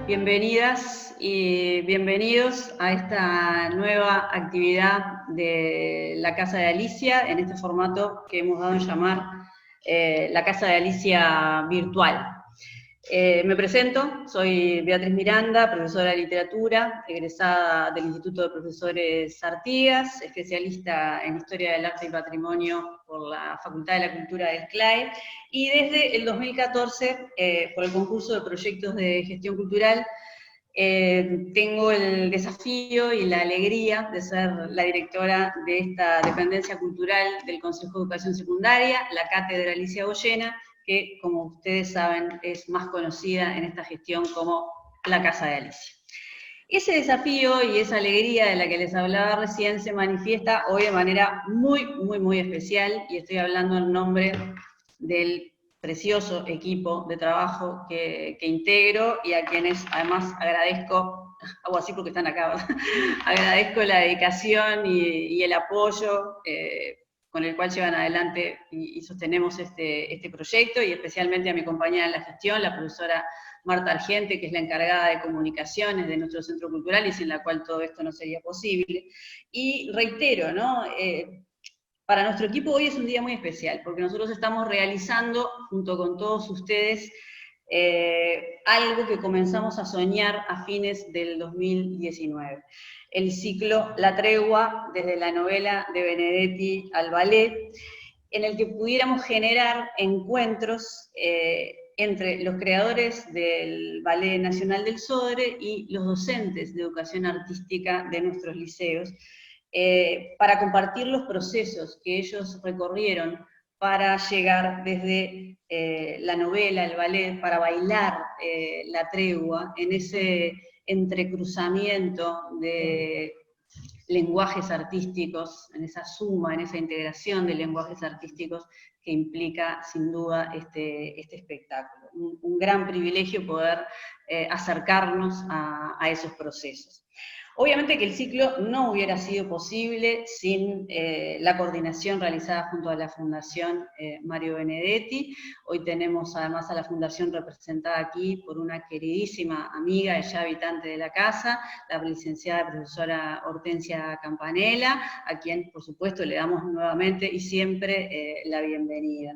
Bienvenidas y bienvenidos a esta nueva actividad de la Casa de Alicia, en este formato que hemos dado en llamar la Casa de Alicia Virtual. Me presento, soy Beatriz Miranda, profesora de literatura, egresada del Instituto de Profesores Artigas, especialista en Historia del Arte y Patrimonio por la Facultad de la Cultura del CLAE, y desde el 2014, por el concurso de proyectos de gestión cultural, tengo el desafío y la alegría de ser la directora de esta dependencia cultural del Consejo de Educación Secundaria, la Cátedra Alicia Goyena, que, como ustedes saben, es más conocida en esta gestión como la Casa de Alicia. Ese desafío y esa alegría de la que les hablaba recién se manifiesta hoy de manera muy especial, y estoy hablando en nombre del precioso equipo de trabajo que integro y a quienes además agradezco, hago así porque están acá, ¿verdad? Agradezco la dedicación y el apoyo con el cual llevan adelante y sostenemos este proyecto, y especialmente a mi compañera en la gestión, la profesora Marta Argente, que es la encargada de comunicaciones de nuestro centro cultural y sin la cual todo esto no sería posible. Y reitero, ¿no? Para nuestro equipo hoy es un día muy especial, porque nosotros estamos realizando, junto con todos ustedes, algo que comenzamos a soñar a fines del 2019. El ciclo La Tregua, desde la novela de Benedetti al ballet, en el que pudiéramos generar encuentros entre los creadores del Ballet Nacional del Sodre y los docentes de educación artística de nuestros liceos, para compartir los procesos que ellos recorrieron para llegar desde la novela, el ballet, para bailar La Tregua, en ese entrecruzamiento de lenguajes artísticos, en esa suma, en esa integración de lenguajes artísticos que implica sin duda este espectáculo. Un gran privilegio poder acercarnos a esos procesos. Obviamente que el ciclo no hubiera sido posible sin la coordinación realizada junto a la Fundación Mario Benedetti. Hoy tenemos además a la Fundación representada aquí por una queridísima amiga, ya habitante de la casa, la licenciada profesora Hortensia Campanella, a quien por supuesto le damos nuevamente y siempre la bienvenida.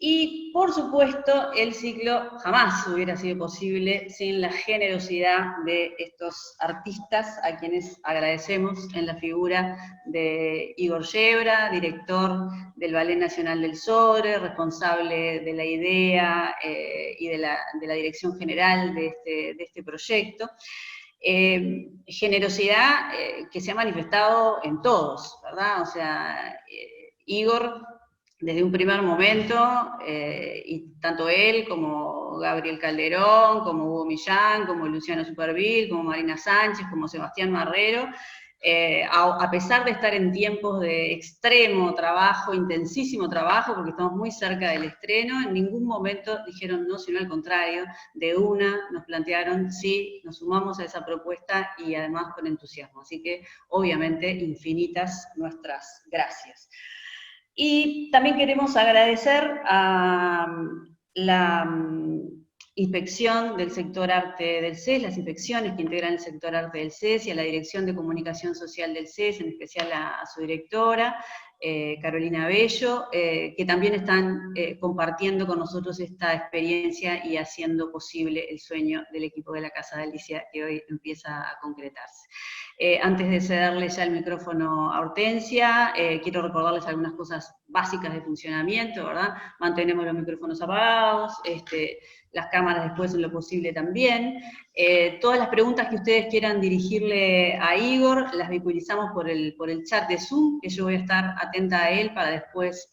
Y, por supuesto, el ciclo jamás hubiera sido posible sin la generosidad de estos artistas, a quienes agradecemos en la figura de Igor Yebra, director del Ballet Nacional del Sodre, responsable de la idea y de la dirección general de este proyecto. Generosidad que se ha manifestado en todos, ¿verdad? O sea, Igor, desde un primer momento, y tanto él como Gabriel Calderón, como Hugo Millán, como Luciano Superville, como Marina Sánchez, como Sebastián Marrero, a pesar de estar en tiempos de extremo trabajo, intensísimo trabajo, porque estamos muy cerca del estreno, en ningún momento dijeron no, sino al contrario, de una nos plantearon sí, nos sumamos a esa propuesta y además con entusiasmo. Así que, obviamente, infinitas nuestras gracias. Y también queremos agradecer a la inspección del sector arte del CES, las inspecciones que integran el sector arte del CES, y a la Dirección de Comunicación Social del CES, en especial a su directora, Carolina Bello, que también están compartiendo con nosotros esta experiencia y haciendo posible el sueño del equipo de la Casa de Alicia, que hoy empieza a concretarse. Antes de cederle ya el micrófono a Hortensia, quiero recordarles algunas cosas básicas de funcionamiento, ¿verdad? Mantenemos los micrófonos apagados, las cámaras después en lo posible también. Todas las preguntas que ustedes quieran dirigirle a Igor, las vehiculizamos por el chat de Zoom, que yo voy a estar atenta a él para después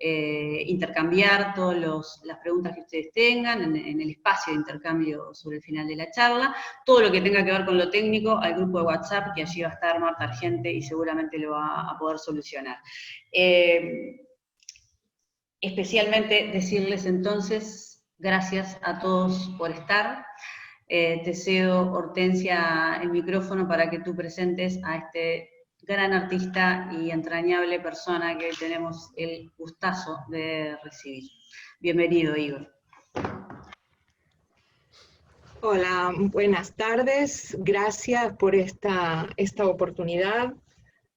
intercambiar todas las preguntas que ustedes tengan en el espacio de intercambio sobre el final de la charla. Todo lo que tenga que ver con lo técnico, al grupo de WhatsApp, que allí va a estar Marta Argente y seguramente lo va a poder solucionar. Especialmente decirles entonces gracias a todos por estar. Te cedo, Hortensia, el micrófono para que tú presentes a este gran artista y entrañable persona que tenemos el gustazo de recibir. Bienvenido, Igor. Hola, buenas tardes. Gracias por esta oportunidad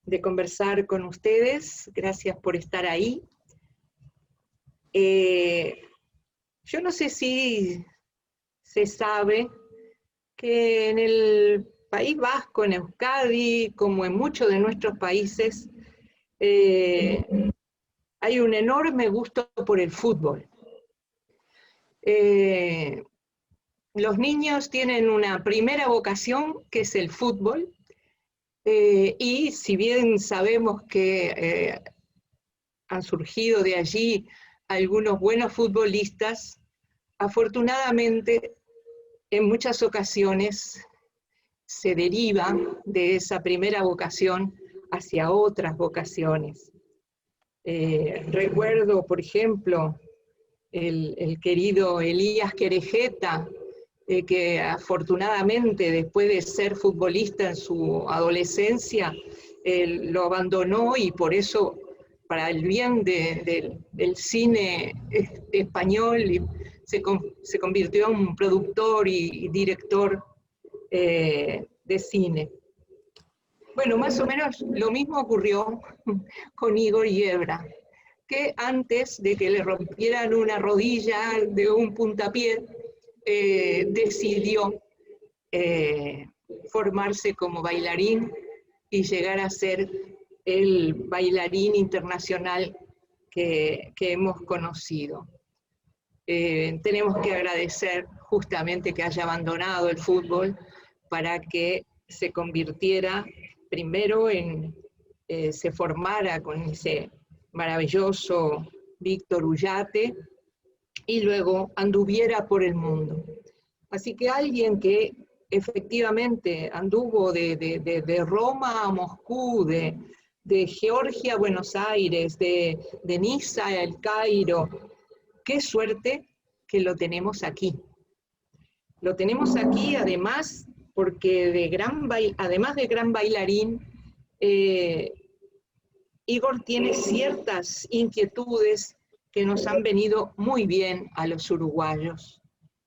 de conversar con ustedes. Gracias por estar ahí. Yo no sé si se sabe que en el País Vasco, en Euskadi, como en muchos de nuestros países, hay un enorme gusto por el fútbol. Los niños tienen una primera vocación, que es el fútbol, y si bien sabemos que han surgido de allí algunos buenos futbolistas, afortunadamente en muchas ocasiones se deriva de esa primera vocación hacia otras vocaciones. Recuerdo, por ejemplo, el querido Elías Querejeta, que afortunadamente después de ser futbolista en su adolescencia, lo abandonó y por eso, para el bien del cine español, se convirtió en un productor y director de cine. Bueno, más o menos lo mismo ocurrió con Igor Yebra, que antes de que le rompieran una rodilla de un puntapié, decidió formarse como bailarín y llegar a ser el bailarín internacional que hemos conocido. Tenemos que agradecer justamente que haya abandonado el fútbol para que se convirtiera primero se formara con ese maravilloso Víctor Ullate y luego anduviera por el mundo. Así que alguien que efectivamente anduvo de Roma a Moscú, de Georgia a Buenos Aires, de Niza a El Cairo, qué suerte que lo tenemos aquí. Lo tenemos aquí además porque además de gran bailarín, Igor tiene ciertas inquietudes que nos han venido muy bien a los uruguayos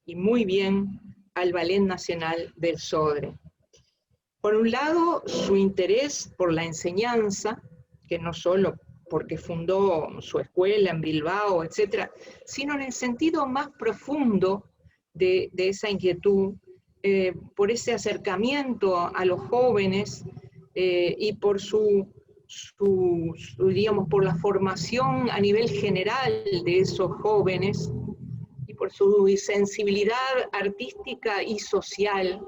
y muy bien al Ballet Nacional del Sodre. Por un lado, su interés por la enseñanza, que no solo porque fundó su escuela en Bilbao, etcétera, sino en el sentido más profundo de esa inquietud, por ese acercamiento a los jóvenes y por digamos, por la formación a nivel general de esos jóvenes y por su sensibilidad artística y social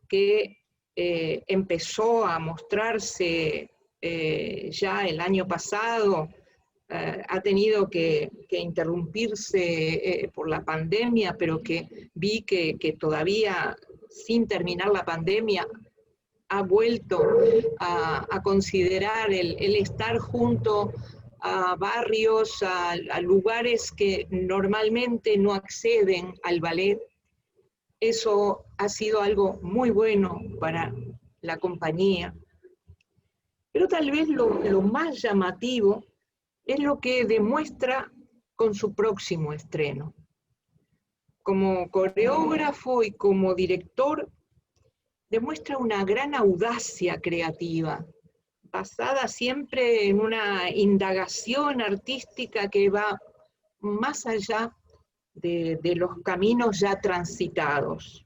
que empezó a mostrarse ya el año pasado, ha tenido que interrumpirse por la pandemia, pero que vi que todavía sin terminar la pandemia ha vuelto a considerar el estar junto a barrios, a lugares que normalmente no acceden al ballet. Eso ha sido algo muy bueno para la compañía. Pero tal vez lo más llamativo es lo que demuestra con su próximo estreno. Como coreógrafo y como director, demuestra una gran audacia creativa, basada siempre en una indagación artística que va más allá de los caminos ya transitados.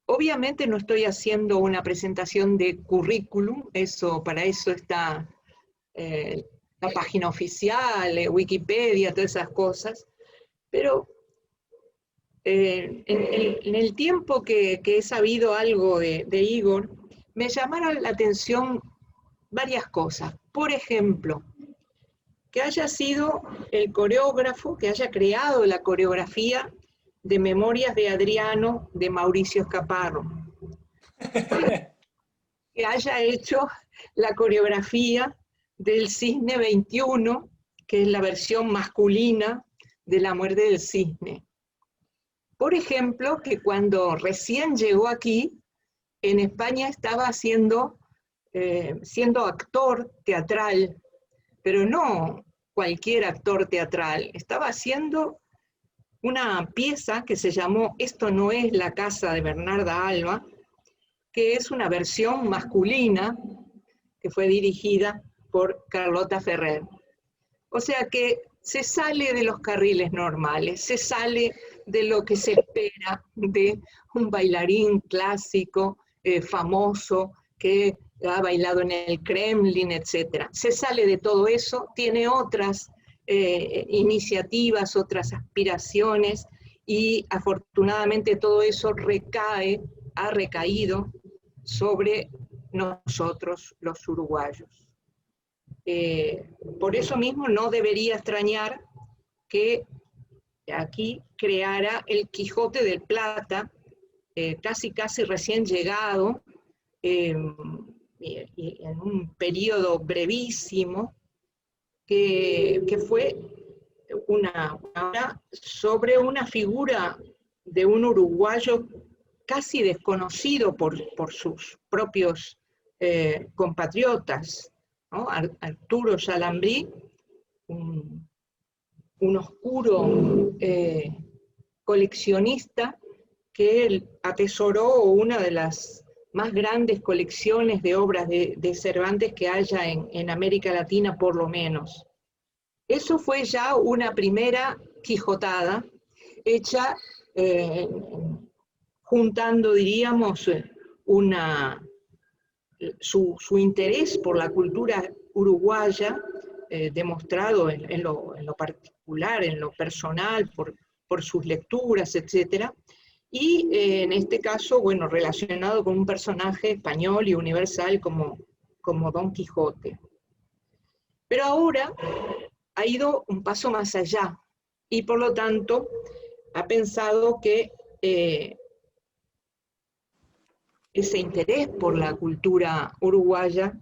Obviamente no estoy haciendo una presentación de currículum, para eso está la página oficial, Wikipedia, todas esas cosas, pero en el tiempo que he sabido algo de Igor, me llamaron la atención varias cosas. Por ejemplo, que haya sido el coreógrafo, que haya creado la coreografía de Memorias de Adriano de Mauricio Escaparro, que haya hecho la coreografía del Cisne 21, que es la versión masculina de La Muerte del Cisne. Por ejemplo, que cuando recién llegó aquí, en España estaba siendo actor teatral, pero no cualquier actor teatral, estaba haciendo una pieza que se llamó Esto no es la casa de Bernarda Alba, que es una versión masculina que fue dirigida por Carlota Ferrer. O sea que se sale de los carriles normales, se sale de lo que se espera de un bailarín clásico, famoso, que ha bailado en el Kremlin, etc. Se sale de todo eso, tiene otras iniciativas, otras aspiraciones, y afortunadamente todo eso ha recaído sobre nosotros los uruguayos. Por eso mismo no debería extrañar que aquí creara el Quijote del Plata, casi recién llegado, y en un periodo brevísimo, que fue una obra sobre una figura de un uruguayo casi desconocido por sus propios compatriotas, ¿no? Arturo Salambrí, un oscuro coleccionista que atesoró una de las más grandes colecciones de obras de Cervantes que haya en América Latina, por lo menos. Eso fue ya una primera quijotada hecha juntando, diríamos, su interés por la cultura uruguaya, demostrado en lo particular, en lo personal, por sus lecturas, etc. Y en este caso, bueno, relacionado con un personaje español y universal como Don Quijote. Pero ahora ha ido un paso más allá y por lo tanto ha pensado que ese interés por la cultura uruguaya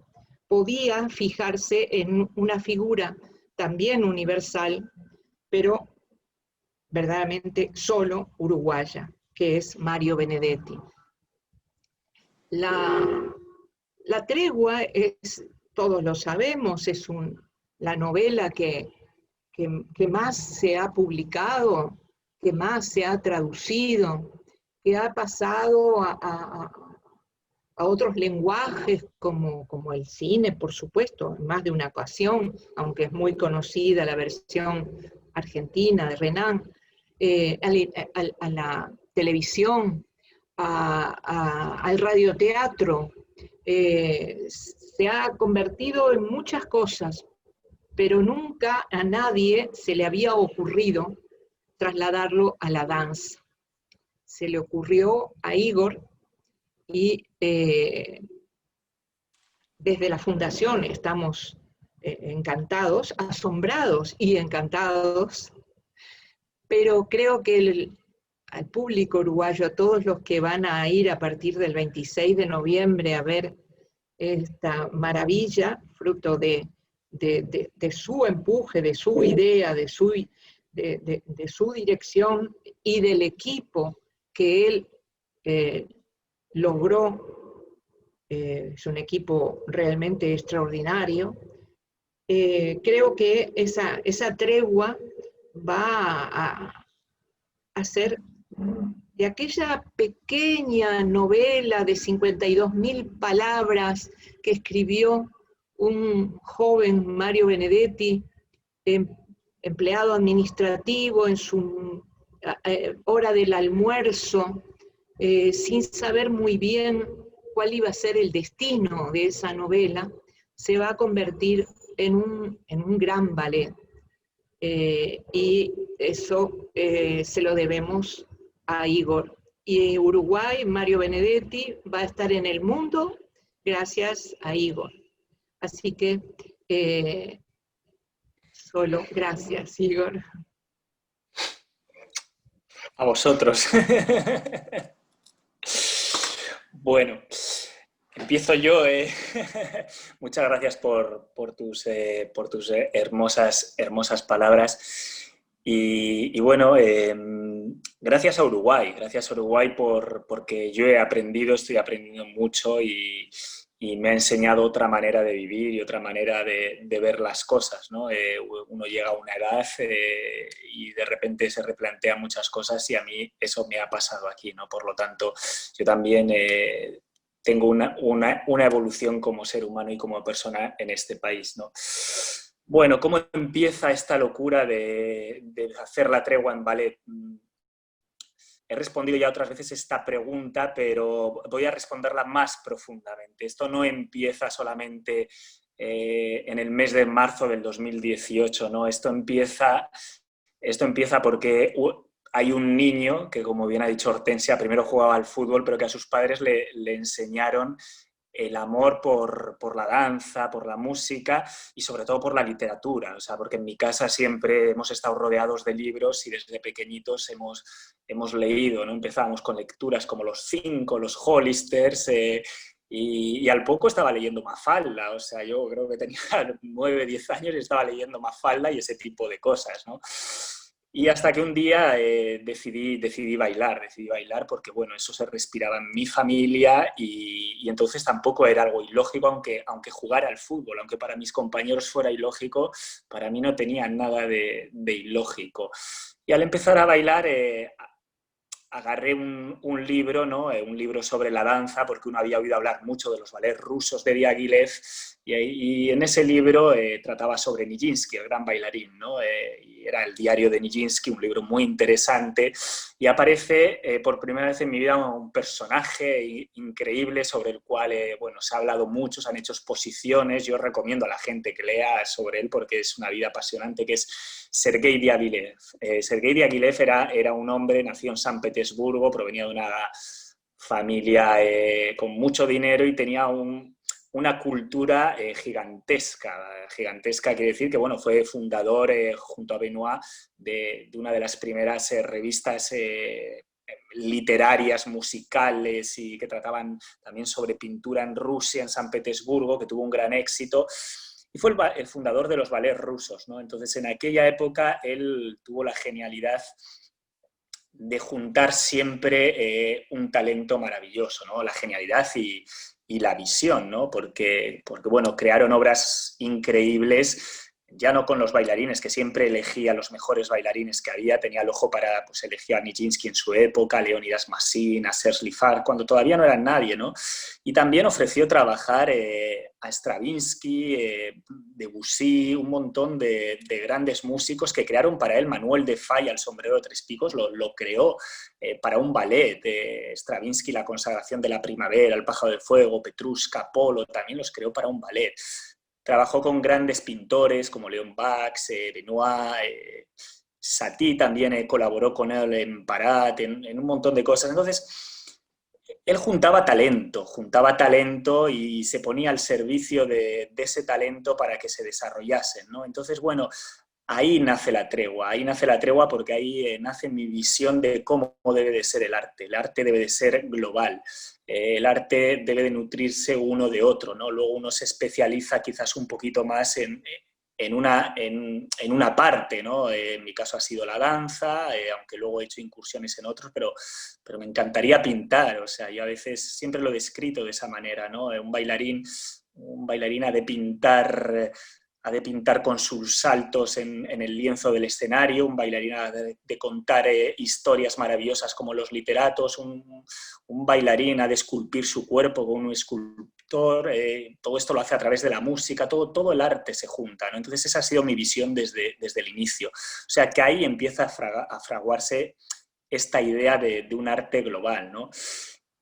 podía fijarse en una figura también universal, pero verdaderamente solo uruguaya, que es Mario Benedetti. La tregua es, todos lo sabemos, es la novela que más se ha publicado, que más se ha traducido, que ha pasado a otros lenguajes como el cine, por supuesto, en más de una ocasión, aunque es muy conocida la versión argentina de Renan, a la televisión, al radioteatro. Se ha convertido en muchas cosas, pero nunca a nadie se le había ocurrido trasladarlo a la danza. Se le ocurrió a Igor y desde la fundación estamos encantados, asombrados y encantados, pero creo que al público uruguayo, a todos los que van a ir a partir del 26 de noviembre a ver esta maravilla, fruto de su empuje, de su idea, de su dirección y del equipo que él logró, es un equipo realmente extraordinario. Creo que esa tregua va a ser de aquella pequeña novela de 52.000 palabras que escribió un joven Mario Benedetti, empleado administrativo en su hora del almuerzo, sin saber muy bien cuál iba a ser el destino de esa novela, se va a convertir en un gran ballet. Y eso se lo debemos a Igor. Y Uruguay, Mario Benedetti, va a estar en el mundo gracias a Igor. Así que solo gracias, Igor. A vosotros. Bueno, empiezo yo. Muchas gracias por tus hermosas palabras. Y bueno, gracias a Uruguay porque yo estoy aprendiendo mucho y y me ha enseñado otra manera de vivir y otra manera de ver las cosas, ¿no? Uno llega a una edad y de repente se replantea muchas cosas y a mí eso me ha pasado aquí, ¿no? Por lo tanto, yo también tengo una evolución como ser humano y como persona en este país, ¿no? Bueno, ¿cómo empieza esta locura de hacer la tregua en ballet? He respondido ya otras veces esta pregunta, pero voy a responderla más profundamente. Esto no empieza solamente en el mes de marzo del 2018, ¿no? Esto empieza porque hay un niño que, como bien ha dicho Hortensia, primero jugaba al fútbol, pero que a sus padres le enseñaron el amor por la danza, por la música y sobre todo por la literatura. O sea, porque en mi casa siempre hemos estado rodeados de libros y desde pequeñitos hemos leído, ¿no? Empezábamos con lecturas como Los Cinco, los Hollisters, y al poco estaba leyendo Mafalda. O sea, yo creo que tenía 9, 10 años y estaba leyendo Mafalda y ese tipo de cosas, ¿no? Y hasta que un día decidí bailar porque, bueno, eso se respiraba en mi familia y entonces tampoco era algo ilógico, aunque jugara al fútbol, aunque para mis compañeros fuera ilógico, para mí no tenía nada de ilógico. Y al empezar a bailar agarré un libro, ¿no? Un libro sobre la danza, porque uno había oído hablar mucho de los ballets rusos de Diaghilev, y en ese libro trataba sobre Nijinsky, el gran bailarín, ¿no? Y era el diario de Nijinsky, un libro muy interesante, y aparece por primera vez en mi vida un personaje increíble sobre el cual bueno, se ha hablado mucho, se han hecho exposiciones. Yo recomiendo a la gente que lea sobre él porque es una vida apasionante, que es Sergei Diaghilev. Sergei Diaghilev era un hombre, nació en San Petersburgo, provenía de una familia con mucho dinero y tenía una cultura gigantesca. Gigantesca quiere decir que, bueno, fue fundador junto a Benoit de una de las primeras revistas literarias, musicales y que trataban también sobre pintura en Rusia, en San Petersburgo, que tuvo un gran éxito. Y fue el fundador de los ballets rusos, ¿no? Entonces, en aquella época, él tuvo la genialidad de juntar siempre un talento maravilloso, ¿no? La genialidad y la visión, ¿no? Porque, bueno, crearon obras increíbles, ya no con los bailarines, que siempre elegía los mejores bailarines que había, tenía el ojo para, pues elegía a Nijinsky en su época, a Leonidas Massin, a Serge Lifar, cuando todavía no eran nadie, ¿no? Y también ofreció trabajar a Stravinsky, Debussy, un montón de grandes músicos que crearon para él. Manuel de Falla, el sombrero de tres picos, lo creó para un ballet. Stravinsky, la consagración de la primavera, el pájaro de fuego, Petrushka, Polo, también los creó para un ballet. Trabajó con grandes pintores como Leon Bax, Benoit, Satie también colaboró con él en Parat, en un montón de cosas. Entonces, él juntaba talento y se ponía al servicio de ese talento para que se desarrollasen, ¿no? Entonces, bueno, ahí nace la tregua porque ahí nace mi visión de cómo debe de ser el arte. El arte debe de ser global. El arte debe de nutrirse uno de otro, ¿no? Luego uno se especializa quizás un poquito más en una parte, ¿no? En mi caso ha sido la danza, aunque luego he hecho incursiones en otros, pero me encantaría pintar. O sea, yo a veces siempre lo he descrito de esa manera, ¿no? Un bailarín ha de pintar con sus saltos en el lienzo del escenario, un bailarín ha de contar historias maravillosas como los literatos, un bailarín ha de esculpir su cuerpo con un escultor, todo esto lo hace a través de la música, todo el arte se junta, ¿no? Entonces esa ha sido mi visión desde el inicio. O sea que ahí empieza a fraguarse esta idea de un arte global, ¿no?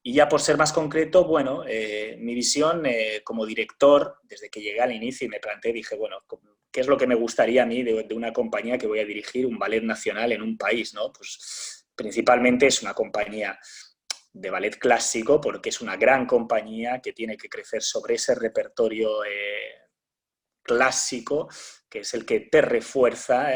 Y ya por ser más concreto, bueno, mi visión como director, desde que llegué al inicio y me planteé, dije, bueno, ¿qué es lo que me gustaría a mí de una compañía que voy a dirigir un ballet nacional en un país, ¿no? Pues principalmente es una compañía de ballet clásico, porque es una gran compañía que tiene que crecer sobre ese repertorio clásico, que es el que te refuerza,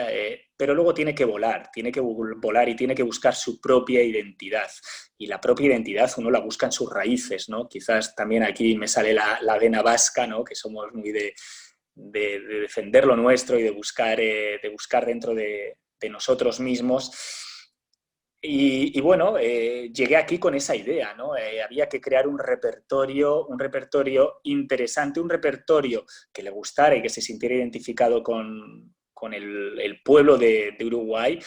pero luego tiene que volar y tiene que buscar su propia identidad. Y la propia identidad uno la busca en sus raíces, ¿no? Quizás también aquí me sale la vena vasca, ¿no? Que somos muy de defender lo nuestro y de buscar dentro de nosotros mismos. Y bueno, llegué aquí con esa idea, ¿no? Había que crear un repertorio interesante, un repertorio que le gustara y que se sintiera identificado con el pueblo de Uruguay,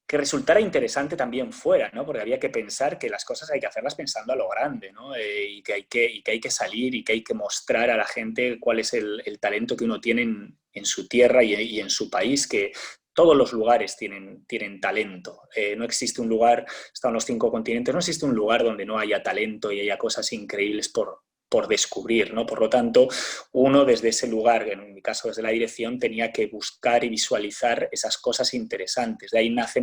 que resultara interesante también fuera, ¿no? Porque había que pensar que las cosas hay que hacerlas pensando a lo grande, ¿no? Y que hay que salir y que hay que mostrar a la gente cuál es el talento que uno tiene en su tierra y en su país, que todos los lugares tienen talento. No existe un lugar, están los 5 continentes, no existe un lugar donde no haya talento y haya cosas increíbles por descubrir, ¿no? Por lo tanto, uno desde ese lugar, en mi caso desde la dirección, tenía que buscar y visualizar esas cosas interesantes. De ahí nace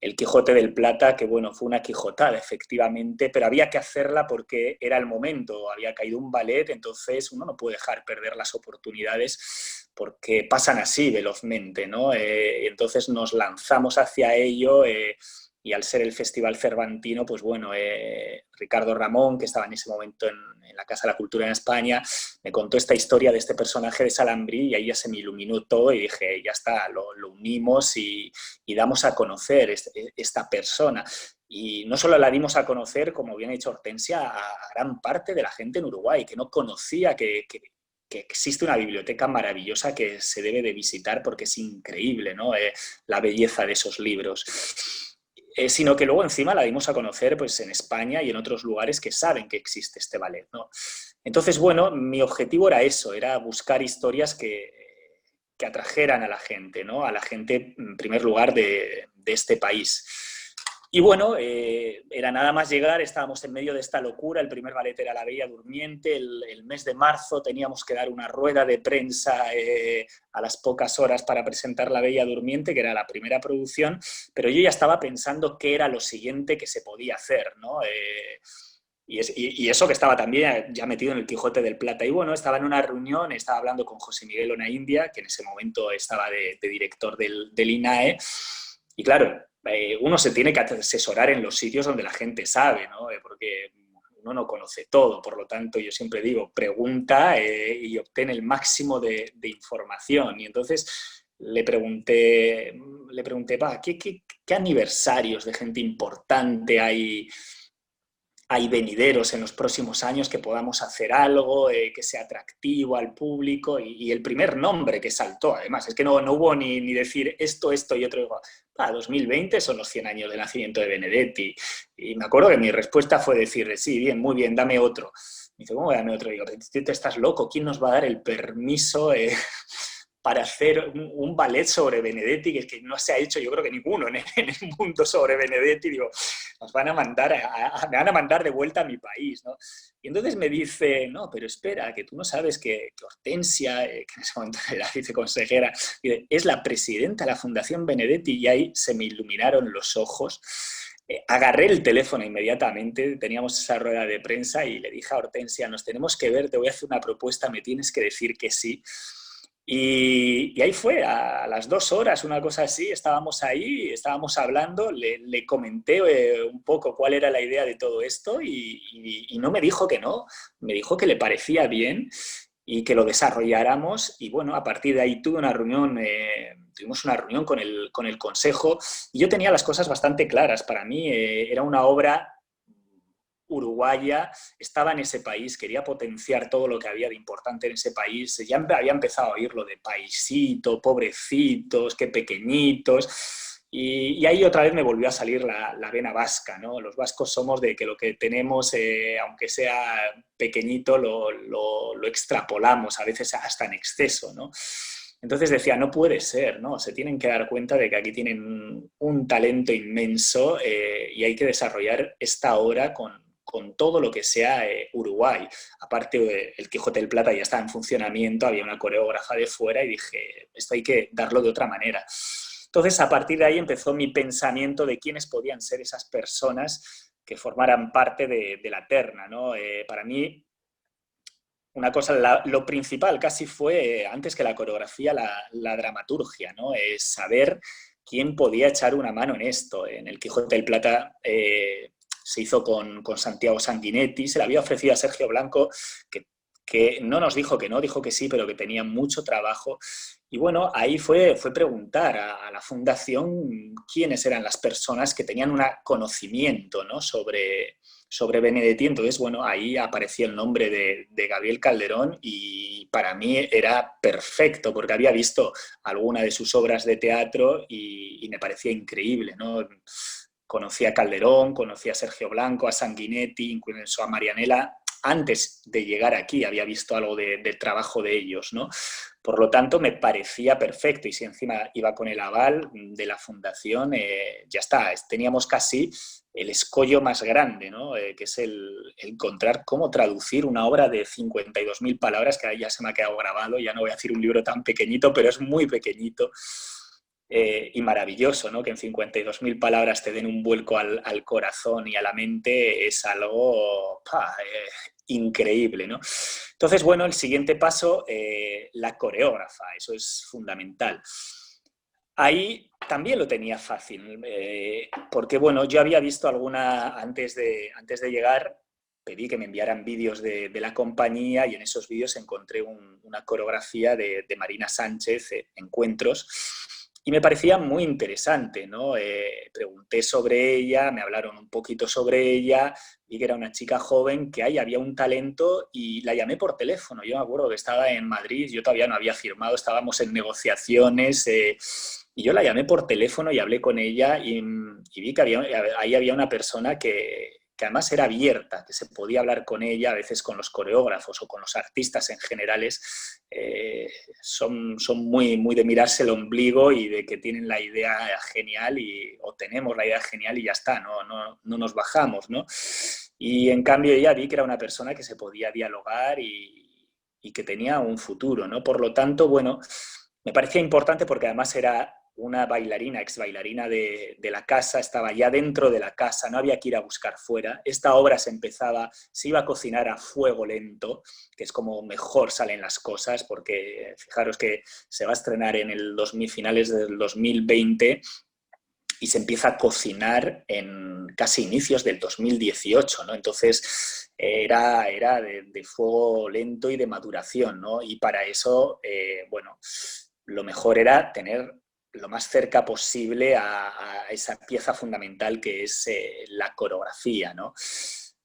el Quijote del Plata, que bueno, fue una quijotada efectivamente, pero había que hacerla porque era el momento, había caído un ballet, entonces uno no puede dejar perder las oportunidades porque pasan así velozmente, ¿no? Entonces nos lanzamos hacia ello, y al ser el Festival Cervantino, pues bueno, Ricardo Ramón, que estaba en ese momento en la Casa de la Cultura en España, me contó esta historia de este personaje de Salambrí y ahí ya se me iluminó todo y dije, ya está, lo unimos y damos a conocer esta persona. Y no solo la dimos a conocer, como bien ha dicho Hortensia, a gran parte de la gente en Uruguay, que no conocía que existe una biblioteca maravillosa que se debe de visitar porque es increíble, ¿no? La belleza de esos libros. Sino que luego encima la dimos a conocer pues, en España y en otros lugares que saben que existe este ballet, ¿no? Entonces, bueno, mi objetivo era eso, era buscar historias que atrajeran a la gente, ¿no? A la gente, en primer lugar, de este país. Y bueno, era nada más llegar, estábamos en medio de esta locura, el primer ballet era La Bella Durmiente, el mes de marzo teníamos que dar una rueda de prensa a las pocas horas para presentar La Bella Durmiente, que era la primera producción, pero yo ya estaba pensando qué era lo siguiente que se podía hacer, ¿no? Y eso que estaba también ya metido en el Quijote del Plata. Y bueno, estaba en una reunión, estaba hablando con José Miguel Onaindia, que en ese momento estaba de director del INAE, y claro, uno se tiene que asesorar en los sitios donde la gente sabe, ¿no? Porque uno no conoce todo, por lo tanto yo siempre digo, pregunta y obtén el máximo de información. Y entonces le pregunté, ¿qué aniversarios de gente importante hay venideros en los próximos años que podamos hacer algo que sea atractivo al público? Y el primer nombre que saltó, además, es que no hubo ni decir esto y otro. Digo, 2020 son los 100 años del nacimiento de Benedetti. Y me acuerdo que mi respuesta fue decirle, sí, bien, muy bien, dame otro. Me dice, ¿cómo dame otro? Digo, ¿te estás loco? ¿Quién nos va a dar el permiso para hacer un ballet sobre Benedetti, que no se ha hecho, yo creo que ninguno en el mundo sobre Benedetti? Digo, nos van a mandar, me van a mandar de vuelta a mi país, ¿no? Y entonces me dice, no, pero espera, que tú no sabes que Hortensia, que en ese momento era viceconsejera, es la presidenta de la Fundación Benedetti, y ahí se me iluminaron los ojos. Agarré el teléfono inmediatamente, teníamos esa rueda de prensa y le dije a Hortensia, nos tenemos que ver, te voy a hacer una propuesta, me tienes que decir que sí. Y ahí fue, a las 2 horas, una cosa así, estábamos ahí, estábamos hablando, le comenté un poco cuál era la idea de todo esto y no me dijo que no, me dijo que le parecía bien y que lo desarrolláramos. Y bueno, a partir de ahí tuvimos una reunión con el consejo y yo tenía las cosas bastante claras. Para mí era una obra uruguaya, estaba en ese país, quería potenciar todo lo que había de importante en ese país, ya había empezado a oír lo de paisito, pobrecitos, qué pequeñitos, y ahí otra vez me volvió a salir la vena vasca, ¿no? Los vascos somos de que lo que tenemos, aunque sea pequeñito, lo extrapolamos a veces hasta en exceso, ¿no? Entonces decía, no puede ser, ¿no? Se tienen que dar cuenta de que aquí tienen un talento inmenso y hay que desarrollar esta obra con todo lo que sea Uruguay. Aparte, el Quijote del Plata ya estaba en funcionamiento, había una coreógrafa de fuera y dije, esto hay que darlo de otra manera. Entonces, a partir de ahí empezó mi pensamiento de quiénes podían ser esas personas que formaran parte de la terna, ¿no? Para mí, una cosa, lo principal casi fue, antes que la coreografía, la dramaturgia, ¿no? Saber quién podía echar una mano en esto. En el Quijote del Plata se hizo con Santiago Sanguinetti, se le había ofrecido a Sergio Blanco, que no nos dijo que no, dijo que sí, pero que tenía mucho trabajo. Y bueno, ahí fue preguntar a la fundación quiénes eran las personas que tenían un conocimiento, ¿no?, sobre Benedetti. Entonces, bueno, ahí apareció el nombre de Gabriel Calderón y para mí era perfecto porque había visto alguna de sus obras de teatro y me parecía increíble, ¿no? Conocí a Calderón, conocí a Sergio Blanco, a Sanguinetti, incluso a Marianela. Antes de llegar aquí había visto algo del trabajo de ellos, ¿no? Por lo tanto, me parecía perfecto y si encima iba con el aval de la fundación, ya está, teníamos casi el escollo más grande, ¿no? Que es el encontrar cómo traducir una obra de 52.000 palabras, que ya se me ha quedado grabado, ya no voy a decir un libro tan pequeñito, pero es muy pequeñito y maravilloso, ¿no? Que en 52.000 palabras te den un vuelco al corazón y a la mente es algo increíble, ¿no? Entonces, bueno, el siguiente paso, la coreógrafa, eso es fundamental. Ahí también lo tenía fácil, porque, bueno, yo había visto alguna, antes de llegar, pedí que me enviaran vídeos de la compañía y en esos vídeos encontré una coreografía de Marina Sánchez, Encuentros, y me parecía muy interesante, ¿no? Pregunté sobre ella, me hablaron un poquito sobre ella, vi que era una chica joven, que ahí había un talento y la llamé por teléfono. Yo me acuerdo que estaba en Madrid, yo todavía no había firmado, estábamos en negociaciones y yo la llamé por teléfono y hablé con ella y vi que ahí había una persona que además era abierta, que se podía hablar con ella, a veces con los coreógrafos o con los artistas en generales, son muy, muy de mirarse el ombligo y de que tienen la idea genial o tenemos la idea genial y ya está, no nos bajamos, ¿no? Y en cambio ella vi que era una persona que se podía dialogar y que tenía un futuro, ¿no? Por lo tanto, bueno, me parecía importante porque además era una bailarina, ex bailarina de la casa, estaba ya dentro de la casa, no había que ir a buscar fuera. Esta obra se iba a cocinar a fuego lento, que es como mejor salen las cosas, porque fijaros que se va a estrenar en finales del 2020 y se empieza a cocinar en casi inicios del 2018, ¿no? Entonces era de fuego lento y de maduración, ¿no? Y para eso, bueno, lo mejor era tener lo más cerca posible a esa pieza fundamental que es la coreografía, ¿no?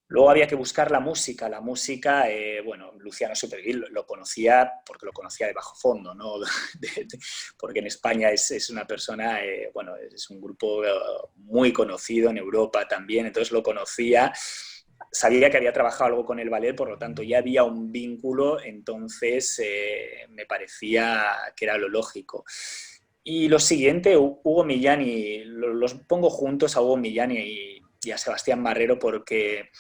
Luego había que buscar la música. La música, bueno, Luciano Supervielle lo conocía porque lo conocía de bajo fondo, ¿no? Porque en España es una persona, bueno, es un grupo muy conocido en Europa también, entonces lo conocía. Sabía que había trabajado algo con el ballet, por lo tanto ya había un vínculo, entonces me parecía que era lo lógico. Y lo siguiente, Hugo Millán, y los pongo juntos a Hugo Millán y a Sebastián Marrero porque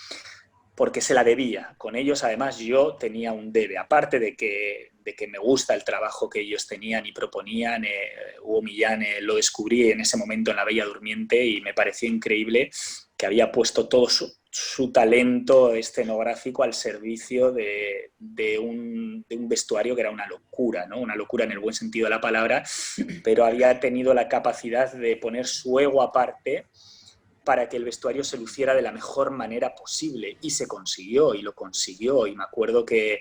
se la debía. Con ellos, además, yo tenía un debe. Aparte de que me gusta el trabajo que ellos tenían y proponían, Hugo Millán lo descubrí en ese momento en La Bella Durmiente y me pareció increíble que había puesto todo su talento escenográfico al servicio de un vestuario que era una locura, ¿no? Una locura en el buen sentido de la palabra, pero había tenido la capacidad de poner su ego aparte para que el vestuario se luciera de la mejor manera posible y se consiguió y lo consiguió. Y me acuerdo que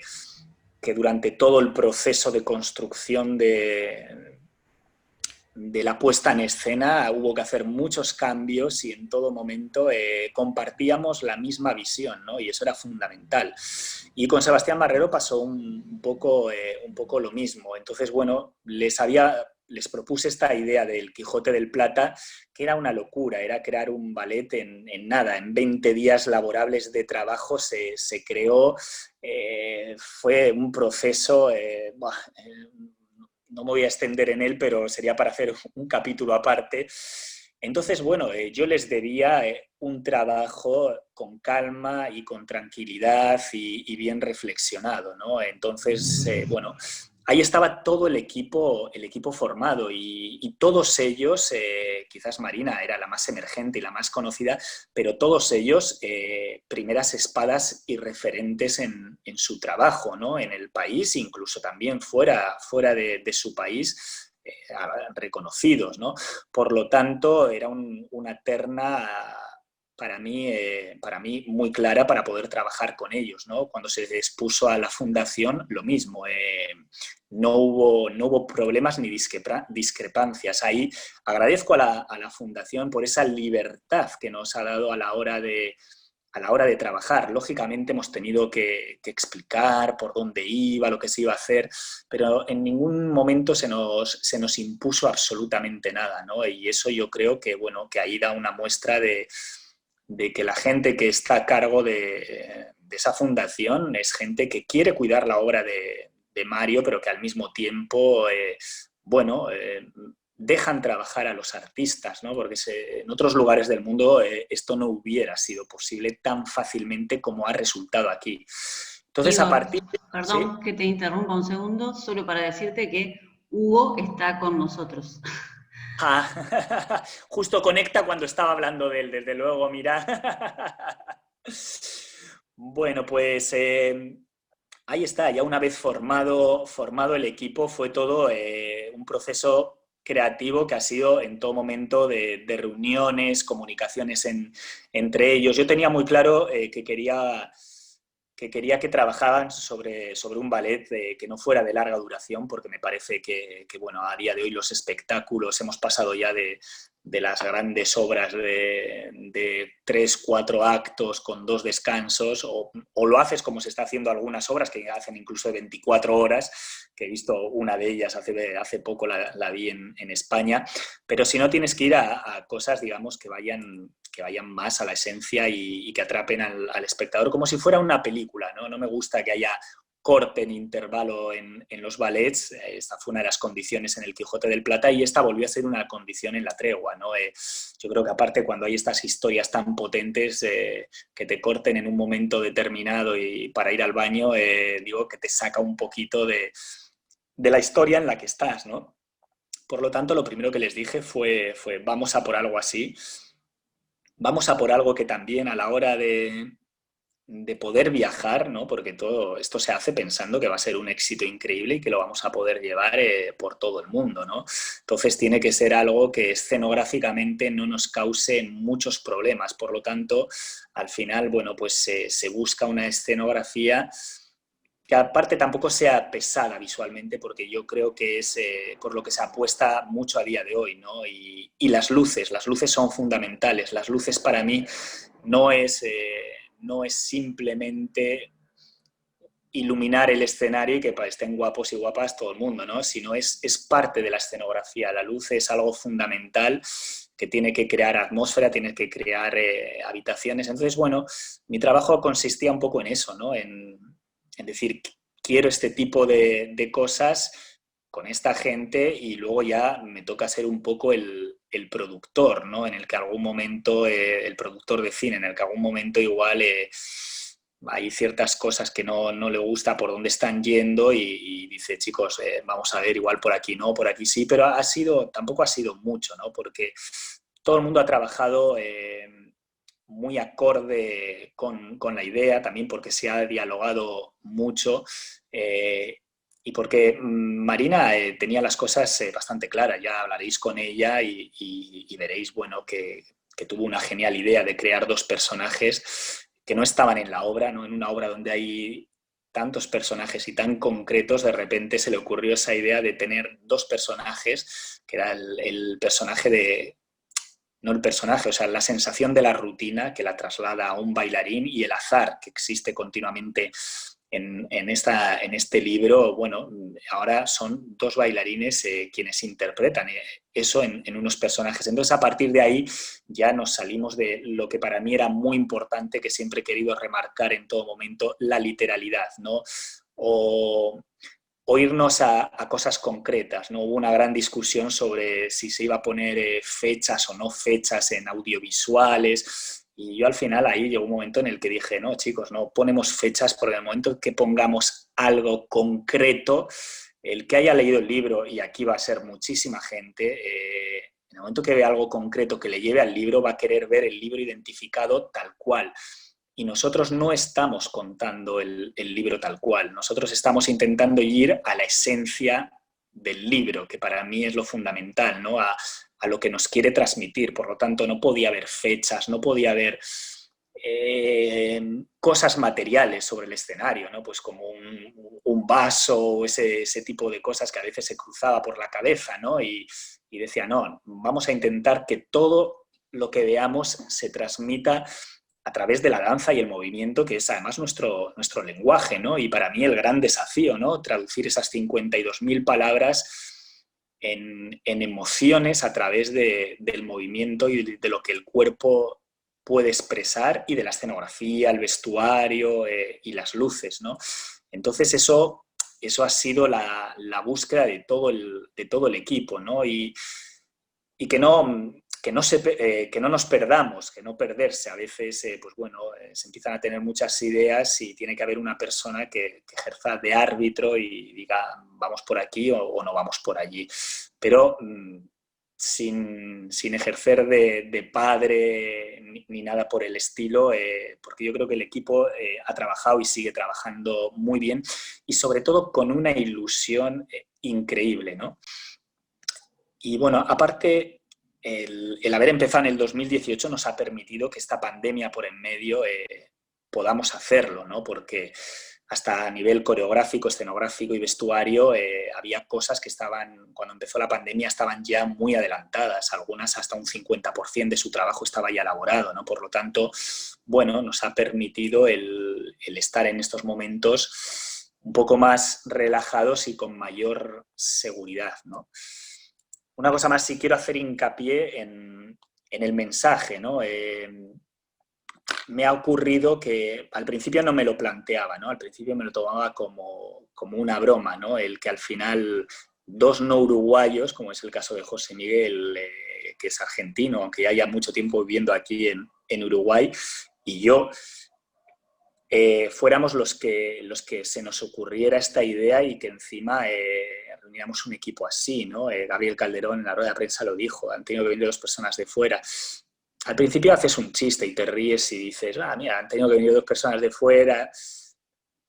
durante todo el proceso de construcción de la puesta en escena hubo que hacer muchos cambios y en todo momento compartíamos la misma visión, ¿no? Y eso era fundamental. Y con Sebastián Marrero pasó un poco lo mismo. Entonces, bueno, les propuse esta idea del Quijote del Plata, que era una locura, era crear un ballet en nada, en 20 días laborables de trabajo se creó, fue un proceso, no me voy a extender en él, pero sería para hacer un capítulo aparte. Entonces, bueno, yo les debía un trabajo con calma y con tranquilidad y bien reflexionado, ¿no? Entonces, bueno, ahí estaba todo el equipo formado y todos ellos, quizás Marina era la más emergente y la más conocida, pero todos ellos primeras espadas y referentes en su trabajo, ¿no? En el país, incluso también fuera de su país, reconocidos, ¿no? Por lo tanto, era una terna para mí muy clara para poder trabajar con ellos, ¿no? Cuando se expuso a la fundación, lo mismo. No hubo problemas ni discrepancias. Ahí agradezco a la fundación por esa libertad que nos ha dado a la hora de trabajar. Lógicamente hemos tenido que explicar por dónde iba, lo que se iba a hacer, pero en ningún momento se nos impuso absolutamente nada, ¿no? Y eso yo creo que, bueno, que ahí da una muestra de que la gente que está a cargo de esa fundación es gente que quiere cuidar la obra de Mario, pero que al mismo tiempo, dejan trabajar a los artistas, ¿no? Porque en otros lugares del mundo esto no hubiera sido posible tan fácilmente como ha resultado aquí. Entonces, Igor, a partir de... perdón que te interrumpa un segundo, solo para decirte que Hugo está con nosotros. Ah, justo conecta cuando estaba hablando de él, desde luego, mira. Bueno, pues ahí está, ya una vez formado el equipo, fue todo un proceso creativo que ha sido en todo momento de reuniones, comunicaciones entre ellos. Yo tenía muy claro que quería que trabajaban sobre un ballet que no fuera de larga duración, porque me parece que, bueno, a día de hoy los espectáculos hemos pasado ya de las grandes obras de 3, 4 actos con 2 descansos, o lo haces como se está haciendo algunas obras que hacen incluso de 24 horas, que he visto una de ellas hace poco, la vi en España, pero si no tienes que ir a cosas, digamos, que vayan más a la esencia y que atrapen al espectador, como si fuera una película, ¿no? No me gusta que haya corte en intervalo en los ballets. Esta fue una de las condiciones en El Quijote del Plata y esta volvió a ser una condición en La Tregua, ¿no? Yo creo que aparte cuando hay estas historias tan potentes que te corten en un momento determinado y para ir al baño, digo que te saca un poquito de la historia en la que estás, ¿no? Por lo tanto, lo primero que les dije fue vamos a por algo así, vamos a por algo que también a la hora de poder viajar, ¿no? Porque todo esto se hace pensando que va a ser un éxito increíble y que lo vamos a poder llevar por todo el mundo, ¿no? Entonces tiene que ser algo que escenográficamente no nos cause muchos problemas. Por lo tanto, al final, bueno, pues se busca una escenografía que aparte tampoco sea pesada visualmente, porque yo creo que es por lo que se apuesta mucho a día de hoy, ¿no? Y las luces son fundamentales. Las luces para mí no es simplemente iluminar el escenario y que estén guapos y guapas todo el mundo, ¿no? Sino es parte de la escenografía. La luz es algo fundamental que tiene que crear atmósfera, tiene que crear habitaciones. Entonces, bueno, mi trabajo consistía un poco en eso, ¿no? En decir, quiero este tipo de cosas con esta gente y luego ya me toca ser un poco el productor, ¿no? En el que algún momento, el productor de cine, en el que algún momento igual hay ciertas cosas que no le gusta por dónde están yendo y dice, chicos, vamos a ver, igual por aquí no, por aquí sí, pero tampoco ha sido mucho, ¿no? Porque todo el mundo ha trabajado muy acorde con la idea, también porque se ha dialogado mucho y porque Marina tenía las cosas bastante claras. Ya hablaréis con ella y veréis, bueno, que tuvo una genial idea de crear 2 personajes que no estaban en la obra, ¿no? En una obra donde hay tantos personajes y tan concretos, de repente se le ocurrió esa idea de tener 2 personajes, que era el personaje de... No el personaje, o sea, la sensación de la rutina que la traslada a un bailarín y el azar que existe continuamente en este libro. Bueno, ahora son 2 bailarines quienes interpretan eso en unos personajes. Entonces, a partir de ahí ya nos salimos de lo que para mí era muy importante, que siempre he querido remarcar en todo momento, la literalidad, ¿no? O irnos a cosas concretas, ¿no? Hubo una gran discusión sobre si se iba a poner fechas o no fechas en audiovisuales y yo al final ahí llegó un momento en el que dije, no, chicos, no ponemos fechas porque en el momento que pongamos algo concreto, el que haya leído el libro, y aquí va a ser muchísima gente, en el momento que vea algo concreto que le lleve al libro va a querer ver el libro identificado tal cual. Y nosotros no estamos contando el libro tal cual, nosotros estamos intentando ir a la esencia del libro, que para mí es lo fundamental, ¿no? A a lo que nos quiere transmitir. Por lo tanto, no podía haber fechas, no podía haber cosas materiales sobre el escenario, ¿no? Pues como un vaso o ese tipo de cosas que a veces se cruzaba por la cabeza, ¿no? Y decía, no, vamos a intentar que todo lo que veamos se transmita a través de la danza y el movimiento, que es además nuestro lenguaje, ¿no? Y para mí el gran desafío, ¿no? Traducir esas 52.000 palabras en emociones a través del movimiento y de lo que el cuerpo puede expresar, y de la escenografía, el vestuario y las luces, ¿no? Entonces eso ha sido la búsqueda de todo el equipo, ¿no? Y que no nos perdamos, que no perderse. A veces, se empiezan a tener muchas ideas y tiene que haber una persona que ejerza de árbitro y diga, vamos por aquí o no vamos por allí. Pero sin ejercer de padre ni nada por el estilo, porque yo creo que el equipo ha trabajado y sigue trabajando muy bien, y sobre todo con una ilusión increíble, ¿no? Y bueno, aparte, el haber empezado en el 2018 nos ha permitido que esta pandemia por en medio podamos hacerlo, ¿no? Porque hasta a nivel coreográfico, escenográfico y vestuario había cosas que cuando empezó la pandemia, estaban ya muy adelantadas. Algunas hasta un 50% de su trabajo estaba ya elaborado, ¿no? Por lo tanto, bueno, nos ha permitido el estar en estos momentos un poco más relajados y con mayor seguridad, ¿no? Una cosa más, sí quiero hacer hincapié en el mensaje, ¿no? Me ha ocurrido que al principio no me lo planteaba, ¿no? Al principio me lo tomaba como una broma, ¿no? El que al final dos no uruguayos, como es el caso de José Miguel, que es argentino, aunque ya haya mucho tiempo viviendo aquí en Uruguay, y yo, fuéramos los que se nos ocurriera esta idea, y que encima reuniéramos un equipo así, ¿no? Gabriel Calderón en la rueda de prensa lo dijo, han tenido que venir 2 personas de fuera. Al principio haces un chiste y te ríes y dices, mira, han tenido que venir 2 personas de fuera.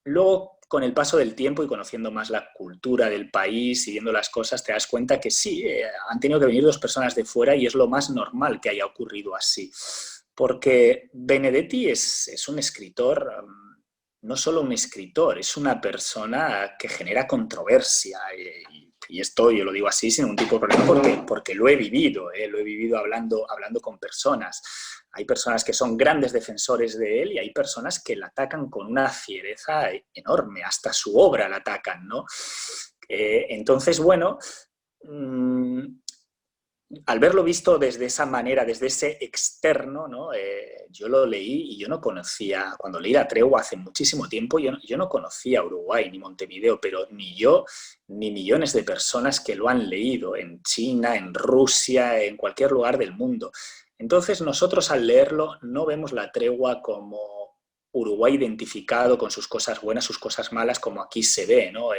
Luego, con el paso del tiempo y conociendo más la cultura del país y viendo las cosas, te das cuenta que sí, han tenido que venir 2 personas de fuera, y es lo más normal que haya ocurrido así. Porque Benedetti es un escritor, no solo un escritor, es una persona que genera controversia, y esto yo lo digo así sin ningún tipo de problema porque lo he vivido hablando con personas. Hay personas que son grandes defensores de él y hay personas que la atacan con una fiereza enorme, hasta su obra la atacan, ¿no? Entonces, bueno, al verlo visto desde esa manera, desde ese externo, ¿no? Yo lo leí y yo no conocía, cuando leí La Tregua hace muchísimo tiempo, yo no conocía Uruguay ni Montevideo, pero ni yo ni millones de personas que lo han leído en China, en Rusia, en cualquier lugar del mundo. Entonces nosotros al leerlo no vemos La Tregua como Uruguay identificado con sus cosas buenas, sus cosas malas, como aquí se ve, ¿no?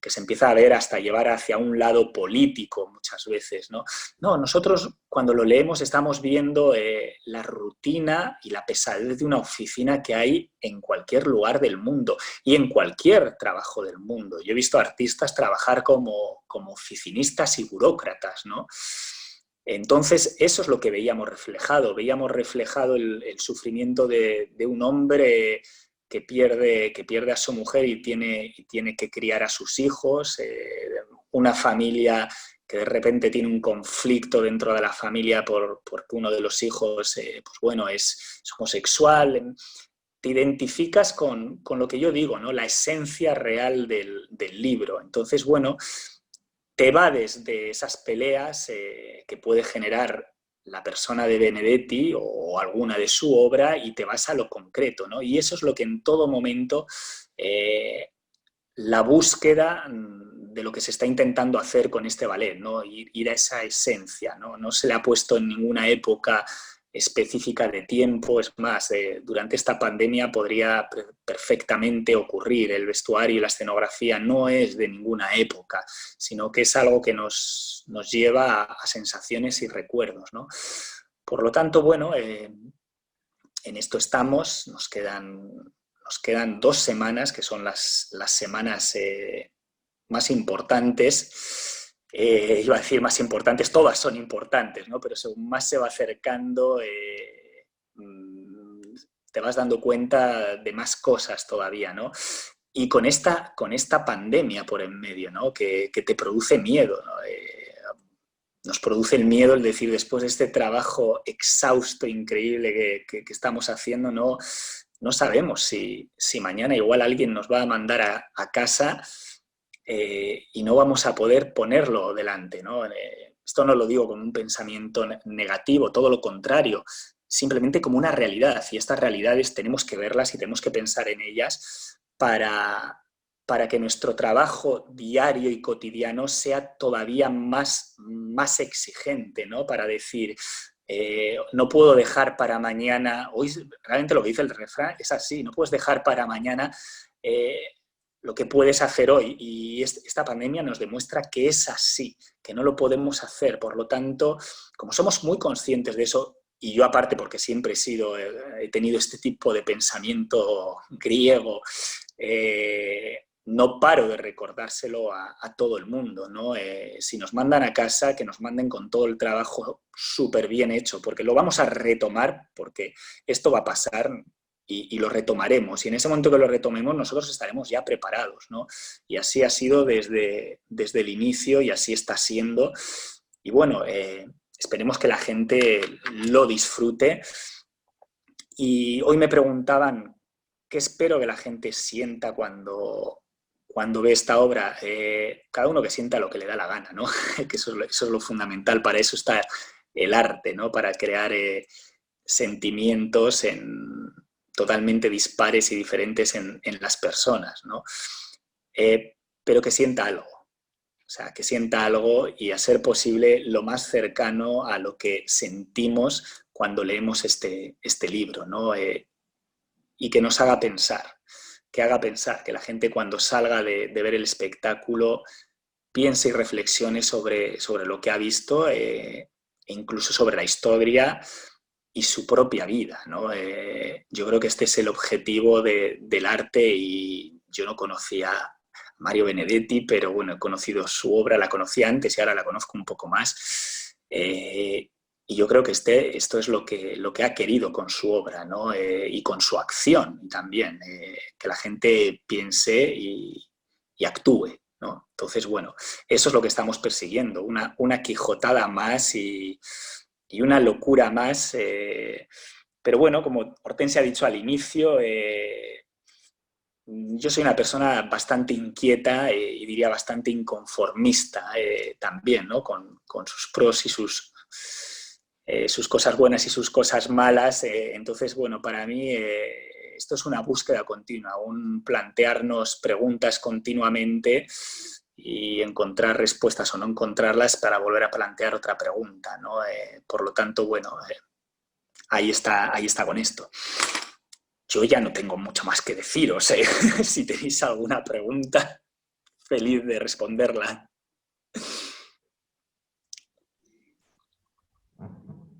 Que se empieza a ver hasta llevar hacia un lado político muchas veces, ¿no? No, nosotros cuando lo leemos estamos viendo la rutina y la pesadez de una oficina que hay en cualquier lugar del mundo y en cualquier trabajo del mundo. Yo he visto artistas trabajar como oficinistas y burócratas, ¿no? Entonces, eso es lo que veíamos reflejado el sufrimiento de un hombre que pierde a su mujer y tiene que criar a sus hijos, una familia que de repente tiene un conflicto dentro de la familia porque uno de los hijos es homosexual. Te identificas con lo que yo digo, ¿no? La esencia real del libro. Entonces, bueno, te evades de esas peleas que puede generar la persona de Benedetti o alguna de su obra, y te vas a lo concreto, ¿no? Y eso es lo que en todo momento, la búsqueda de lo que se está intentando hacer con este ballet, ¿no? Ir a esa esencia, ¿no? No se le ha puesto en ninguna época específica de tiempo. Es más, durante esta pandemia podría perfectamente ocurrir. El vestuario y la escenografía no es de ninguna época, sino que es algo que nos lleva a sensaciones y recuerdos, ¿no? Por lo tanto, bueno, en esto estamos. Nos quedan 2 semanas, que son las semanas más importantes. iba a decir más importantes, todas son importantes, ¿no? Pero según más se va acercando, te vas dando cuenta de más cosas todavía, ¿no? Y con esta pandemia por en medio, ¿no? Que te produce miedo, ¿no? Nos produce el miedo el decir, después de este trabajo exhausto, increíble que estamos haciendo, no sabemos si mañana igual alguien nos va a mandar a casa y no vamos a poder ponerlo delante, ¿no? Esto no lo digo con un pensamiento negativo, todo lo contrario, simplemente como una realidad, y estas realidades tenemos que verlas y tenemos que pensar en ellas para que nuestro trabajo diario y cotidiano sea todavía más exigente, ¿no? Para decir, no puedo dejar para mañana, hoy realmente lo que dice el refrán es así, no puedes dejar para mañana lo que puedes hacer hoy, y esta pandemia nos demuestra que es así, que no lo podemos hacer. Por lo tanto, como somos muy conscientes de eso, y yo aparte porque siempre he tenido este tipo de pensamiento griego, no paro de recordárselo a todo el mundo, ¿no? Si nos mandan a casa, que nos manden con todo el trabajo súper bien hecho, porque lo vamos a retomar, porque esto va a pasar y lo retomaremos. Y en ese momento que lo retomemos, nosotros estaremos ya preparados, ¿no? Y así ha sido desde el inicio y así está siendo. Y bueno, esperemos que la gente lo disfrute. Y hoy me preguntaban, ¿qué espero que la gente sienta cuando ve esta obra? Cada uno que sienta lo que le da la gana, ¿no? Que eso es lo fundamental, para eso está el arte, ¿no? Para crear sentimientos totalmente dispares y diferentes en las personas, ¿no? Pero que sienta algo. O sea, que sienta algo y, a ser posible, lo más cercano a lo que sentimos cuando leemos este libro, ¿no? Y que nos haga pensar, que la gente cuando salga de ver el espectáculo piense y reflexione sobre lo que ha visto, e incluso sobre la historia y su propia vida, ¿no? Yo creo que este es el objetivo del arte, y yo no conocía a Mario Benedetti, pero bueno, he conocido su obra, la conocía antes y ahora la conozco un poco más. Y yo creo que esto es lo que ha querido con su obra, ¿no? Y con su acción también, que la gente piense y actúe, ¿no? Entonces, bueno, eso es lo que estamos persiguiendo, una quijotada más y una locura más. Pero bueno, como Hortensia ha dicho al inicio, yo soy una persona bastante inquieta y diría bastante inconformista también, ¿no? Con sus pros y sus cosas buenas y sus cosas malas. Entonces, bueno, para mí esto es una búsqueda continua, un plantearnos preguntas continuamente y encontrar respuestas o no encontrarlas para volver a plantear otra pregunta, ¿no? Por lo tanto, bueno, ahí está con esto. Yo ya no tengo mucho más que deciros. Si tenéis alguna pregunta, feliz de responderla.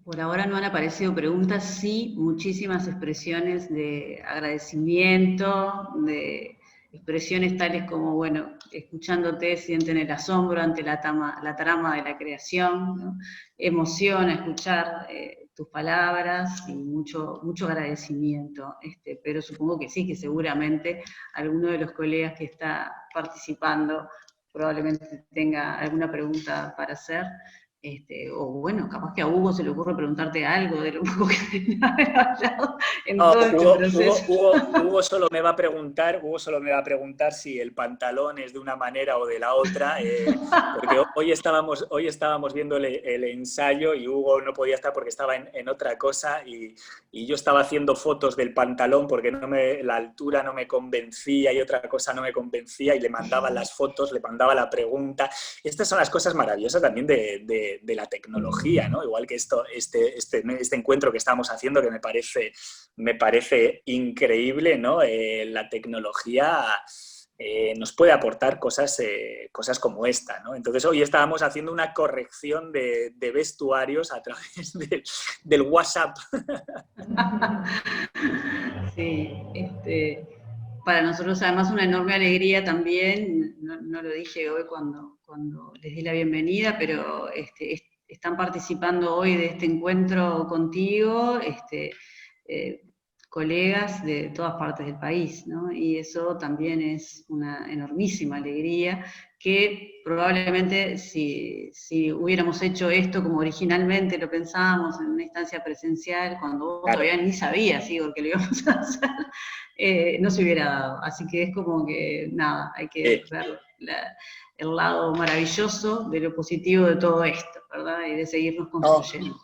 Por ahora no han aparecido preguntas, sí muchísimas expresiones de agradecimiento, de expresiones tales como, bueno, escuchándote sienten el asombro ante la trama de la creación, ¿no? Emociona escuchar tus palabras y mucho agradecimiento, pero supongo que sí, que seguramente alguno de los colegas que está participando probablemente tenga alguna pregunta para hacer. O bueno, capaz que a Hugo se le ocurre preguntarte algo de lo poco que te ha hablado en todo este proceso. Hugo solo me va a preguntar si el pantalón es de una manera o de la otra, porque hoy estábamos viendo el ensayo y Hugo no podía estar porque estaba en otra cosa, y yo estaba haciendo fotos del pantalón porque la altura no me convencía y otra cosa no me convencía, y le mandaba las fotos, le mandaba la pregunta. Estas son las cosas maravillosas también de la tecnología, ¿no? Igual que este encuentro que estamos haciendo, que me parece increíble, ¿no? La tecnología nos puede aportar cosas como esta, ¿no? Entonces hoy estábamos haciendo una corrección de vestuarios a través del WhatsApp. Sí, para nosotros además una enorme alegría también no lo dije hoy cuando les di la bienvenida, pero están participando hoy de este encuentro contigo, colegas de todas partes del país, ¿no? Y eso también es una enormísima alegría, que probablemente si hubiéramos hecho esto como originalmente lo pensábamos en una instancia presencial, cuando vos Claro. todavía ni sabías, Igor, que lo íbamos a hacer, no se hubiera dado. Así que es como que, nada, hay que ver el lado maravilloso de lo positivo de todo esto, ¿verdad? Y de seguirnos construyendo.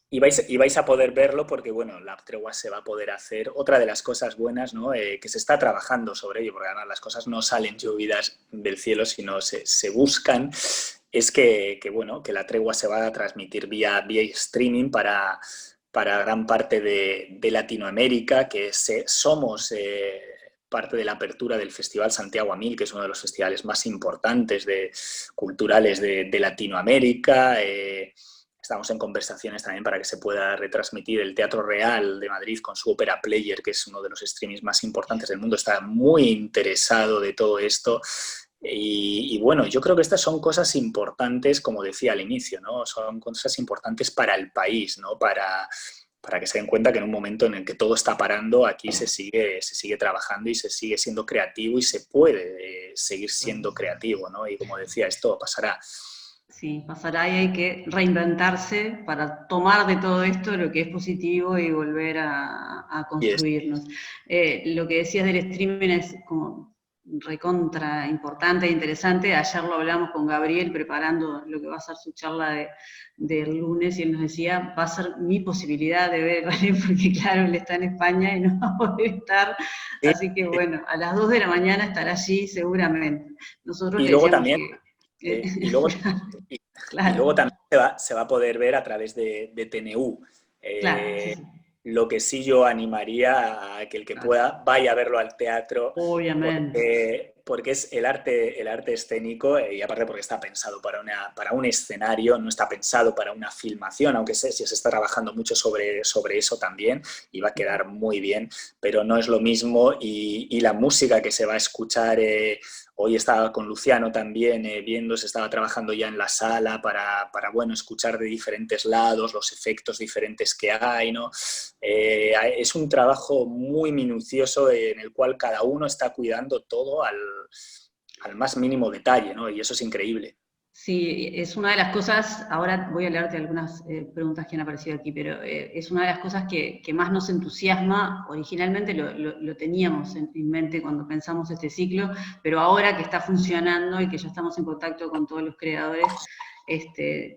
Y vais a poder verlo porque, bueno, la tregua se va a poder hacer. Otra de las cosas buenas, ¿no? Que se está trabajando sobre ello, porque además las cosas no salen llovidas del cielo, sino se buscan, es que la tregua se va a transmitir vía streaming para gran parte de Latinoamérica, que somos parte de la apertura del Festival Santiago a 1000, que es uno de los festivales más importantes culturales de Latinoamérica. Estamos en conversaciones también para que se pueda retransmitir el Teatro Real de Madrid con su Opera Player, que es uno de los streamings más importantes del mundo. Está muy interesado de todo esto. Y bueno, yo creo que estas son cosas importantes, como decía al inicio, ¿no? Son cosas importantes para el país, ¿no? Para que se den cuenta que en un momento en el que todo está parando, aquí se sigue trabajando y se sigue siendo creativo y se puede seguir siendo creativo, ¿no? Y como decía, esto pasará. Sí, pasará y hay que reinventarse para tomar de todo esto lo que es positivo y volver a construirnos. Lo que decías del streaming es como recontra importante e interesante. Ayer lo hablamos con Gabriel preparando lo que va a ser su charla del lunes y él nos decía, va a ser mi posibilidad de ver el ballet porque claro, él está en España y no va a poder estar. Sí. Así que bueno, a las 2 de la mañana estará allí seguramente. Nosotros Y le luego decíamos también... que... y luego Claro. también se va a poder ver a través de TNU. Claro, sí. Lo que sí yo animaría a que el que pueda vaya a verlo al teatro, Obviamente. porque es el arte escénico, y aparte porque está pensado para un escenario, no está pensado para una filmación, aunque se está trabajando mucho sobre eso también y va a quedar muy bien, pero no es lo mismo y la música que se va a escuchar... Hoy estaba con Luciano también se estaba trabajando ya en la sala para escuchar de diferentes lados los efectos diferentes que hay, ¿no? Es un trabajo muy minucioso en el cual cada uno está cuidando todo al más mínimo detalle, ¿no? Y eso es increíble. Sí, es una de las cosas, ahora voy a leerte algunas preguntas que han aparecido aquí, pero es una de las cosas que más nos entusiasma. Originalmente lo teníamos en mente cuando pensamos este ciclo, pero ahora que está funcionando y que ya estamos en contacto con todos los creadores,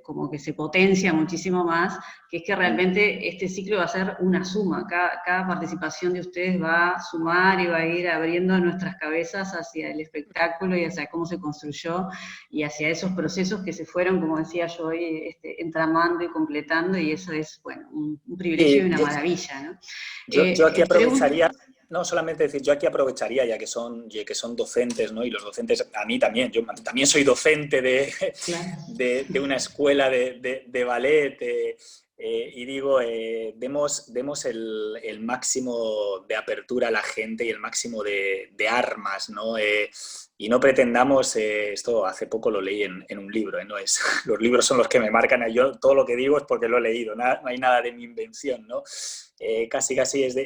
como que se potencia muchísimo más, que es que realmente este ciclo va a ser una suma. Cada participación de ustedes va a sumar y va a ir abriendo nuestras cabezas hacia el espectáculo y hacia cómo se construyó y hacia esos procesos que se fueron, como decía yo hoy, entramando y completando, y eso es, bueno, un privilegio y una maravilla, ¿no? Yo aquí aprovecharía... No, solamente decir, yo aquí aprovecharía, ya que son docentes, ¿no? Y los docentes, a mí también, yo también soy docente de una escuela de ballet, y digo, demos el máximo de apertura a la gente y el máximo de armas, ¿no? Y no pretendamos, esto hace poco lo leí en un libro, los libros son los que me marcan, yo todo lo que digo es porque lo he leído, no hay nada de mi invención, ¿no? Casi es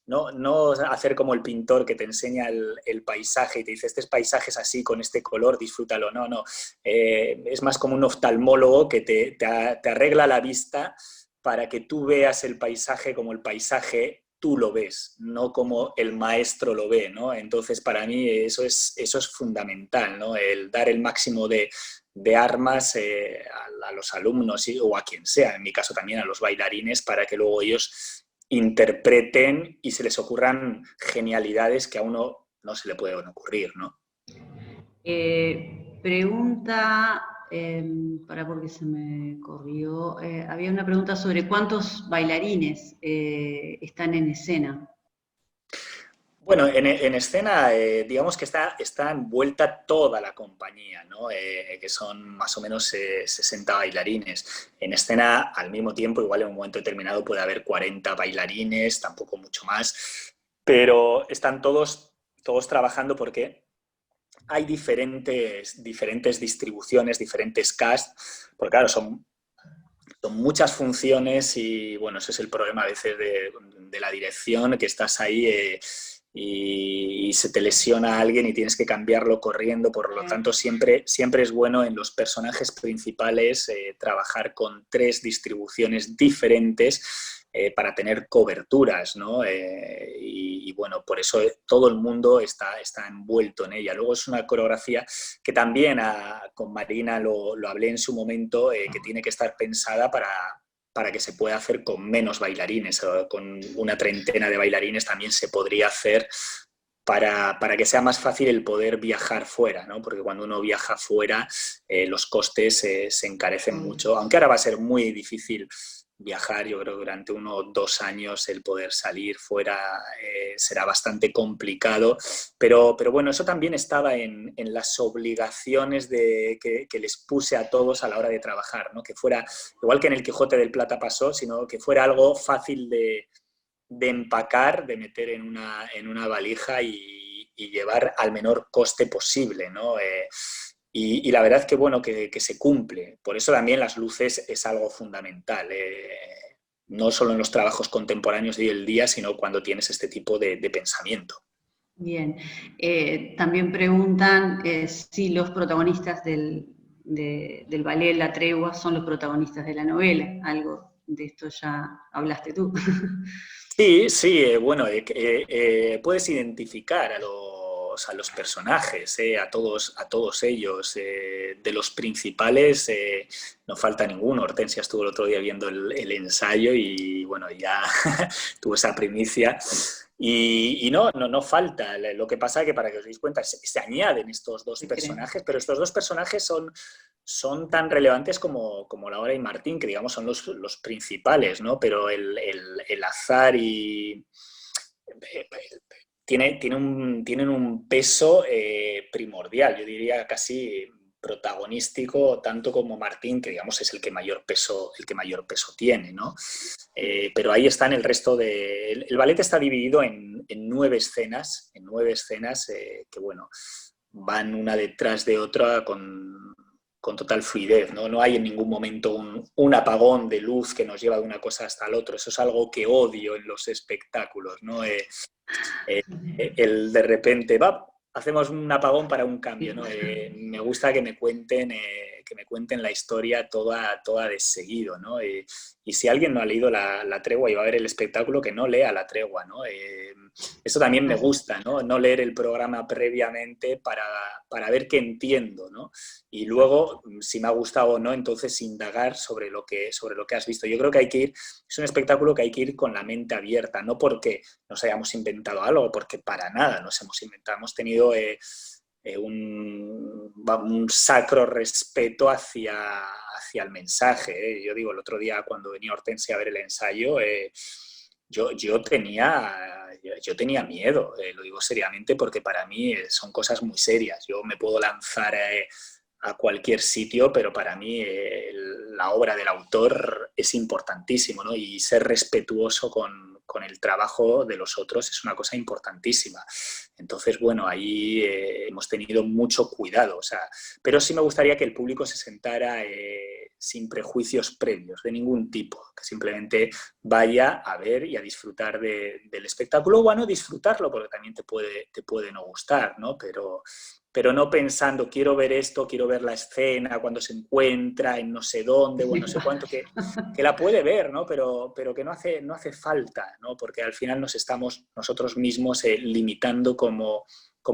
no hacer como el pintor que te enseña el paisaje y te dice, este paisaje es así, con este color, disfrútalo. No. Es más como un oftalmólogo que te arregla la vista para que tú veas el paisaje como el paisaje tú lo ves, no como el maestro lo ve, ¿no? Entonces, para mí eso es fundamental, ¿no? El dar el máximo de armas a los alumnos o a quien sea, en mi caso también a los bailarines, para que luego ellos interpreten y se les ocurran genialidades que a uno no se le pueden ocurrir, ¿no? Pregunta, porque se me corrió, había una pregunta sobre cuántos bailarines están en escena. Bueno, en escena, digamos que está envuelta toda la compañía, ¿no? Que son más o menos 60 bailarines. En escena, al mismo tiempo, igual en un momento determinado puede haber 40 bailarines, tampoco mucho más, pero están todos trabajando porque hay diferentes distribuciones, diferentes casts, porque claro, son muchas funciones y bueno, ese es el problema a veces de la dirección, que estás ahí y se te lesiona a alguien y tienes que cambiarlo corriendo, por lo tanto siempre es bueno en los personajes principales trabajar con 3 distribuciones diferentes para tener coberturas, ¿no? Y bueno, por eso todo el mundo está envuelto en ella. Luego es una coreografía que también con Marina lo hablé en su momento, que tiene que estar pensada para que se pueda hacer con menos bailarines, o con una treintena de bailarines también se podría hacer para que sea más fácil el poder viajar fuera, ¿no? Porque cuando uno viaja fuera los costes se encarecen mucho, aunque ahora va a ser muy difícil viajar, yo creo que durante 1 o 2 años el poder salir fuera será bastante complicado, pero bueno, eso también estaba en las obligaciones que les puse a todos a la hora de trabajar, ¿no? Que fuera, igual que en el Quijote del Plata pasó, sino que fuera algo fácil de empacar, de meter en una valija y llevar al menor coste posible, ¿no? Y la verdad que bueno, que se cumple. Por eso también las luces es algo fundamental. No solo en los trabajos contemporáneos de hoy el día, sino cuando tienes este tipo de pensamiento. Bien. También preguntan si los protagonistas del ballet La Tregua son los protagonistas de la novela. Algo de esto ya hablaste tú. Sí, bueno, puedes identificar a los personajes, a todos ellos. De los principales no falta ninguno. Hortensia estuvo el otro día viendo el ensayo y bueno, ya tuvo esa primicia. Y no falta. Lo que pasa es que, para que os deis cuenta, se añaden estos 2 personajes, pero estos 2 personajes son tan relevantes como Laura y Martín, que digamos son los principales, ¿no? Pero el azar tienen un peso primordial, yo diría casi protagonístico, tanto como Martín, que digamos es el que mayor peso tiene, ¿no? Pero ahí están el resto el ballet está dividido en 9 escenas, que bueno, van una detrás de otra con total fluidez, ¿no? No hay en ningún momento un apagón de luz que nos lleva de una cosa hasta el otro. Eso es algo que odio en los espectáculos, ¿no? El de repente, hacemos un apagón para un cambio, ¿no? Me gusta que me cuenten la historia toda de seguido, ¿no? Y si alguien no ha leído la Tregua y va a ver el espectáculo, que no lea La Tregua, ¿no? Eso también me gusta, ¿no? No leer el programa previamente para ver qué entiendo, ¿no? Y luego, si me ha gustado o no, entonces indagar sobre lo que has visto. Yo creo que es un espectáculo que hay que ir con la mente abierta, no porque nos hayamos inventado algo, porque para nada nos hemos inventado. Hemos tenido un sacro respeto hacia el mensaje. Yo digo, el otro día cuando venía Hortensia a ver el ensayo, yo tenía miedo, lo digo seriamente, porque para mí son cosas muy serias. Yo me puedo lanzar a cualquier sitio, pero para mí la obra del autor es importantísimo, ¿no? Y ser respetuoso con el trabajo de los otros es una cosa importantísima. Entonces, bueno, ahí hemos tenido mucho cuidado, pero sí me gustaría que el público se sentara sin prejuicios previos de ningún tipo, que simplemente vaya a ver y a disfrutar del espectáculo, o a no disfrutarlo, porque también te puede no gustar, ¿no? Pero no pensando, quiero ver esto, quiero ver la escena, cuando se encuentra en no sé dónde, o no sé cuánto, que la puede ver, ¿no? Pero que no hace falta, ¿no? Porque al final nos estamos nosotros mismos limitando como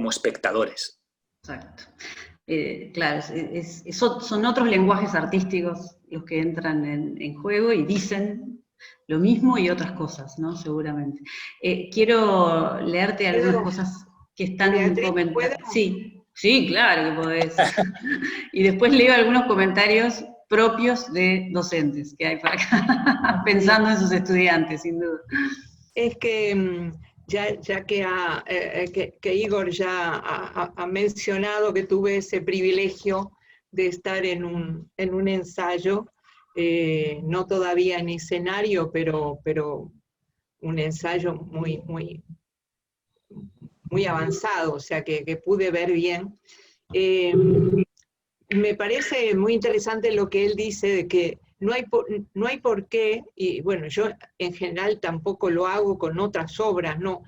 espectadores. Exacto. Claro, son otros lenguajes artísticos los que entran en juego y dicen lo mismo y otras cosas, ¿no? Seguramente. Quiero leerte algunas cosas que están comentando. Sí, claro que podés. Y después leo algunos comentarios propios de docentes que hay para acá, pensando en sus estudiantes, sin duda. Es que ya que Igor ya ha mencionado que tuve ese privilegio de estar en un ensayo, no todavía en escenario, pero un ensayo muy, muy, muy avanzado, o sea que pude ver bien. Me parece muy interesante lo que él dice de que no hay por qué, y bueno, yo en general tampoco lo hago con otras obras, no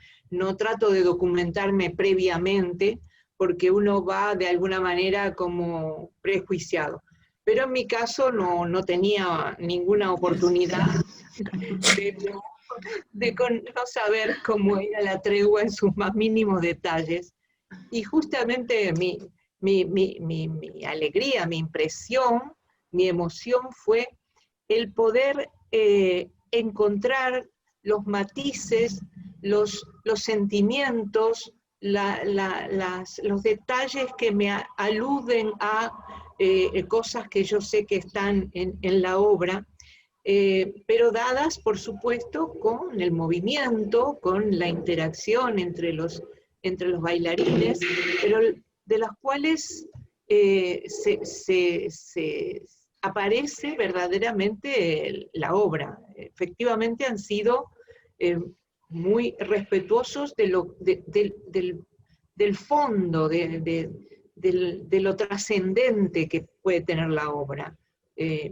trato de documentarme previamente, porque uno va de alguna manera como prejuiciado. Pero en mi caso no tenía ninguna oportunidad de no saber cómo era la tregua en sus más mínimos detalles. Y justamente mi alegría, mi impresión, mi emoción fue el poder encontrar los matices, los sentimientos, los detalles que me aluden a cosas que yo sé que están en la obra, pero dadas, por supuesto, con el movimiento, con la interacción entre los bailarines, pero de las cuales se aparece verdaderamente la obra. Efectivamente han sido muy respetuosos del fondo, de lo trascendente que puede tener la obra.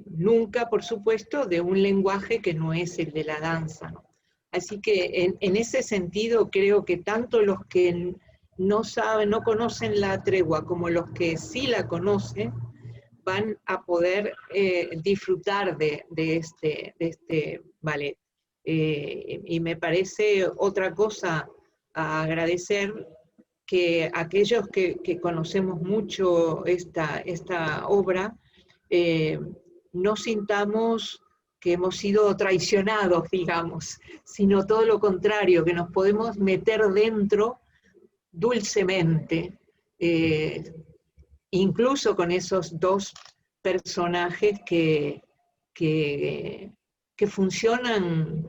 Nunca, por supuesto, de un lenguaje que no es el de la danza, ¿no? Así que en ese sentido creo que tanto los que no saben, no conocen la tregua, como los que sí la conocen, van a poder disfrutar de este ballet. Y me parece otra cosa a agradecer, que aquellos que conocemos mucho esta obra, no sintamos que hemos sido traicionados, digamos, sino todo lo contrario, que nos podemos meter dentro dulcemente, incluso con esos dos personajes que funcionan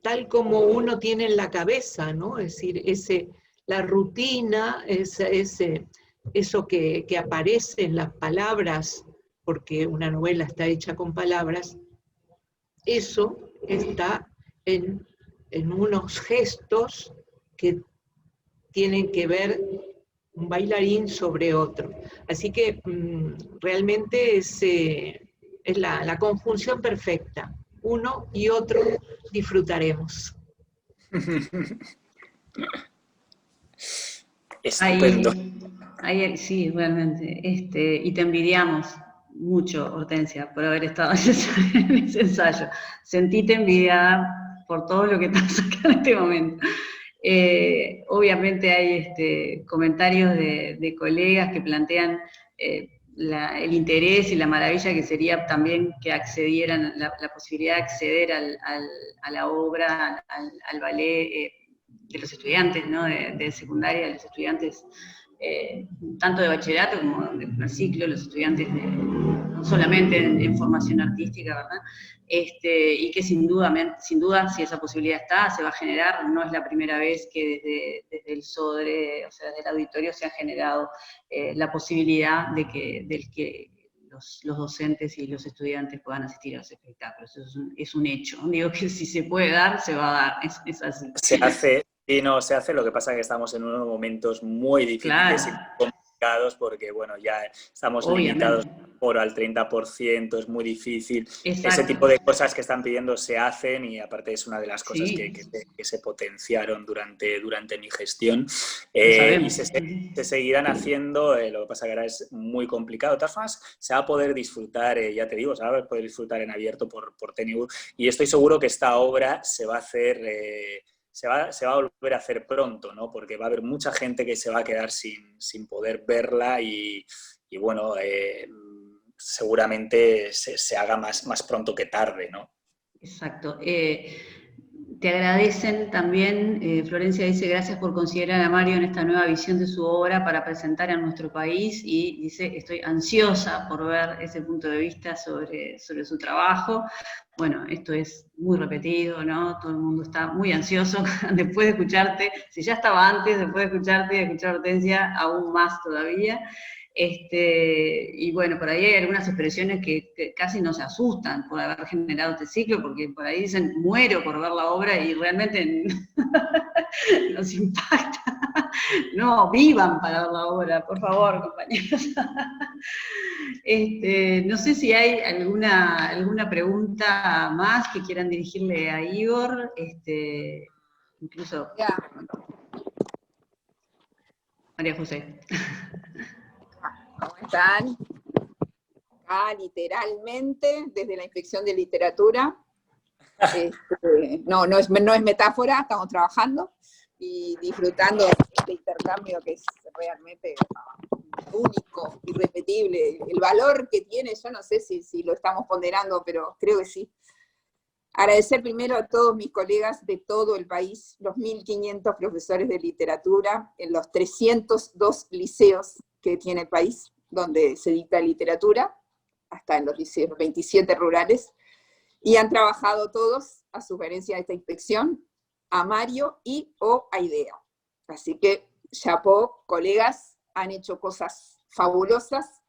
tal como uno tiene en la cabeza, ¿no? Es decir, la rutina, eso que aparece en las palabras, porque una novela está hecha con palabras, eso está en unos gestos que tienen que ver un bailarín sobre otro. Así que realmente es la conjunción perfecta. Uno y otro disfrutaremos. Estupendo. Ahí, sí, realmente. Y te envidiamos mucho, Hortensia, por haber estado en ese ensayo. Sentíte envidiada por todo lo que estás acá en este momento. Obviamente hay comentarios de colegas que plantean el interés y la maravilla que sería también que accedieran, la posibilidad de acceder a la obra, al ballet de los estudiantes, ¿no? de secundaria, de los estudiantes tanto de bachillerato como de primer ciclo, los estudiantes no solamente en formación artística, ¿verdad? Y que sin duda, si esa posibilidad está, se va a generar. No es la primera vez que desde el SODRE, o sea, desde el auditorio, se ha generado la posibilidad de que los docentes y los estudiantes puedan asistir a los espectáculos. Eso es un hecho. Digo que si se puede dar, se va a dar. Es así. Se hace. Y no, se hace, lo que pasa es que estamos en unos momentos muy difíciles, claro, y complicados, porque bueno, ya estamos limitados por al 30%, es muy difícil. Exacto. Ese tipo de cosas que están pidiendo se hacen, y aparte es una de las cosas que se potenciaron durante mi gestión, y se seguirán haciendo. Lo que pasa es que ahora es muy complicado. De todas formas, se va a poder disfrutar, ya te digo, se va a poder disfrutar en abierto por TNU, y estoy seguro que esta obra se va a hacer... Se va a volver a hacer pronto, ¿no? Porque va a haber mucha gente que se va a quedar sin poder verla, y bueno, seguramente se haga más pronto que tarde, ¿no? Exacto. Te agradecen también, Florencia dice, gracias por considerar a Mario en esta nueva visión de su obra para presentar a nuestro país, y dice, estoy ansiosa por ver ese punto de vista sobre su trabajo. Bueno, esto es muy repetido, ¿no? Todo el mundo está muy ansioso después de escucharte, si ya estaba antes, después de escucharte y de escuchar a Hortensia, aún más todavía. Y bueno, por ahí hay algunas expresiones que casi nos asustan por haber generado este ciclo, porque por ahí dicen, muero por ver la obra, y realmente nos impacta. No, vivan para ver la obra, por favor, compañeros. No sé si hay alguna pregunta más que quieran dirigirle a Igor, incluso Ya. María José. ¿Cómo están? Acá literalmente, desde la Inspección de Literatura, no es metáfora, estamos trabajando y disfrutando de este intercambio que es realmente único, irrepetible. El valor que tiene, yo no sé si lo estamos ponderando, pero creo que sí. Agradecer primero a todos mis colegas de todo el país, los 1.500 profesores de literatura, en los 302 liceos que tiene el país, donde se dicta literatura, hasta en los liceos 27 rurales, y han trabajado todos a sugerencia de esta inspección, a Mario y o a IDEA. Así que, chapó, colegas, han hecho cosas fabulosas.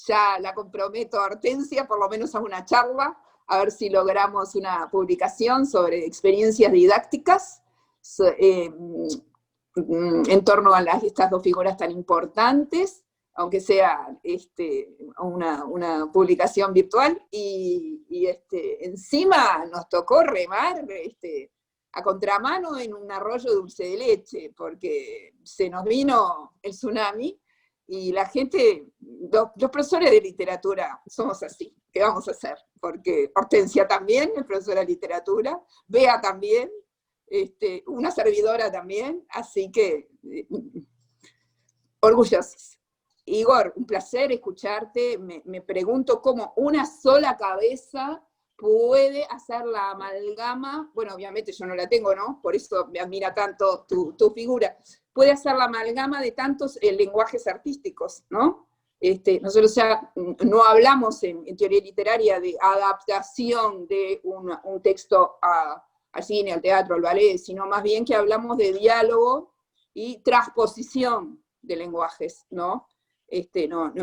Ya la comprometo a Hortensia, por lo menos a una charla, a ver si logramos una publicación sobre experiencias didácticas en torno a estas dos figuras tan importantes, aunque sea una publicación virtual, y encima nos tocó remar a contramano en un arroyo dulce de leche, porque se nos vino el tsunami, y la gente, los profesores de literatura somos así, ¿qué vamos a hacer? Porque Hortensia también es profesora de literatura, Bea también, una servidora también, así que orgullosos. Igor, un placer escucharte, me pregunto cómo una sola cabeza puede hacer la amalgama, bueno, obviamente yo no la tengo, ¿no? Por eso me admira tanto tu figura, puede hacer la amalgama de tantos lenguajes artísticos, ¿no? Nosotros ya no hablamos en teoría literaria de adaptación de un texto al cine, al teatro, al ballet, sino más bien que hablamos de diálogo y transposición de lenguajes, ¿no?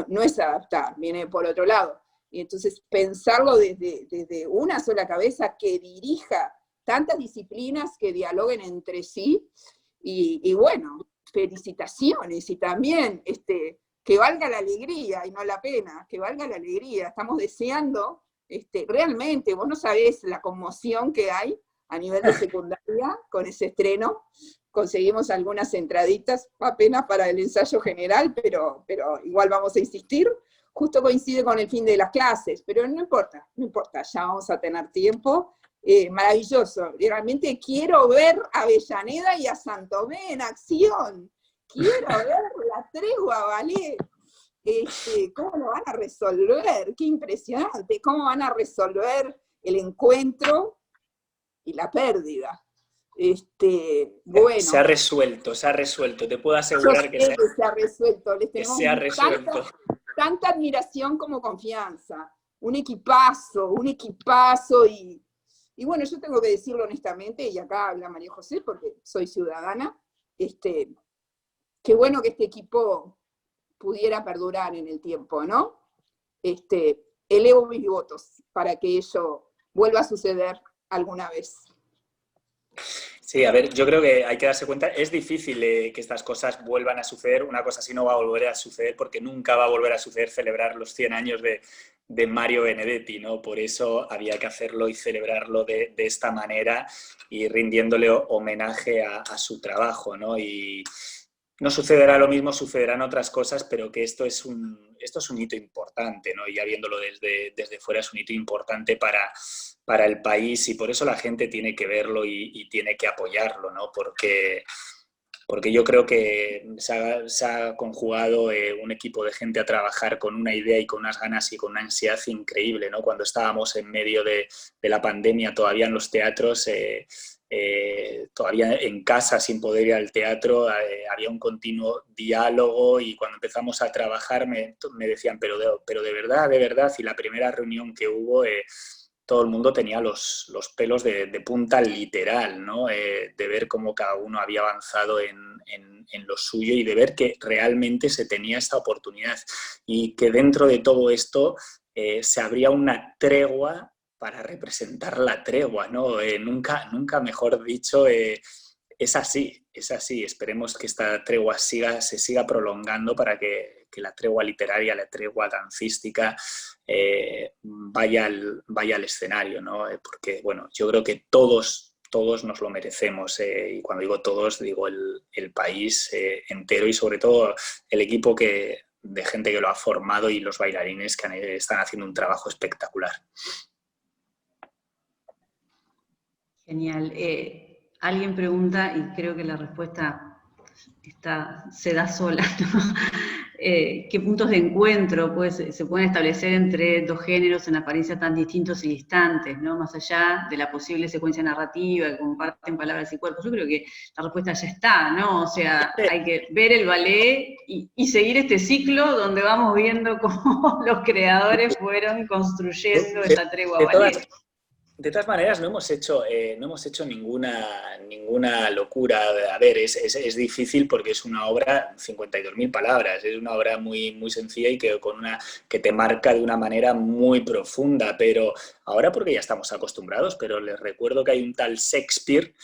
No es adaptar, viene por otro lado. Y entonces pensarlo desde una sola cabeza que dirija tantas disciplinas que dialoguen entre sí, y bueno, felicitaciones, y también que valga la alegría y no la pena, que valga la alegría. Estamos deseando, realmente, vos no sabés la conmoción que hay a nivel de secundaria con ese estreno. Conseguimos algunas entraditas apenas para el ensayo general, pero igual vamos a insistir. Justo coincide con el fin de las clases, pero no importa, ya vamos a tener tiempo. Maravilloso, realmente quiero ver a Avellaneda y a Santomé en acción, quiero ver la tregua ballet, cómo lo van a resolver, qué impresionante, cómo van a resolver el encuentro y la pérdida. Bueno. Se ha resuelto, te puedo asegurar que se ha resuelto, les tenemos se ha resuelto. Tanta admiración como confianza, un equipazo, y bueno, yo tengo que decirlo honestamente, y acá habla María José porque soy ciudadana, qué bueno que este equipo pudiera perdurar en el tiempo, ¿no? Elevo mis votos para que ello vuelva a suceder alguna vez. Sí, a ver, yo creo que hay que darse cuenta, es difícil que estas cosas vuelvan a suceder, una cosa así no va a volver a suceder porque nunca va a volver a suceder celebrar los 100 años de Mario Benedetti, ¿no? Por eso había que hacerlo y celebrarlo de esta manera y rindiéndole homenaje a su trabajo, ¿no? Y no sucederá lo mismo, sucederán otras cosas, pero que esto es un hito importante, ¿no? Y ya viéndolo desde fuera es un hito importante para el país, y por eso la gente tiene que verlo y tiene que apoyarlo, ¿no? Porque yo creo que se ha conjugado un equipo de gente a trabajar con una idea y con unas ganas y con una ansiedad increíble, ¿no? Cuando estábamos en medio de la pandemia, todavía en los teatros, todavía en casa sin poder ir al teatro, había un continuo diálogo, y cuando empezamos a trabajar me decían, pero de verdad, y la primera reunión que hubo, todo el mundo tenía los pelos de punta literal, ¿no? De ver cómo cada uno había avanzado en lo suyo, y de ver que realmente se tenía esta oportunidad, y que dentro de todo esto se abría una tregua para representar la tregua, ¿no? Nunca mejor dicho, es así. Esperemos que esta tregua se siga prolongando para que la tregua literaria, la tregua dancística vaya al escenario, ¿no? Porque, bueno, yo creo que todos nos lo merecemos, y cuando digo todos, digo el país entero, y sobre todo el equipo de gente que lo ha formado y los bailarines que están haciendo un trabajo espectacular. Genial. Alguien pregunta, y creo que la respuesta se da sola, ¿no? ¿Qué puntos de encuentro se pueden establecer entre dos géneros en apariencia tan distintos y distantes, ¿no? Más allá de la posible secuencia narrativa que comparten palabras y cuerpos? Yo creo que la respuesta ya está, ¿no? O sea, hay que ver el ballet y seguir este ciclo donde vamos viendo cómo los creadores fueron construyendo esta tregua ballet. De todas maneras, no hemos hecho ninguna locura. A ver, es difícil porque es una obra, 52.000 palabras, es una obra muy, muy sencilla y que te marca de una manera muy profunda, pero ahora porque ya estamos acostumbrados, pero les recuerdo que hay un tal Shakespeare,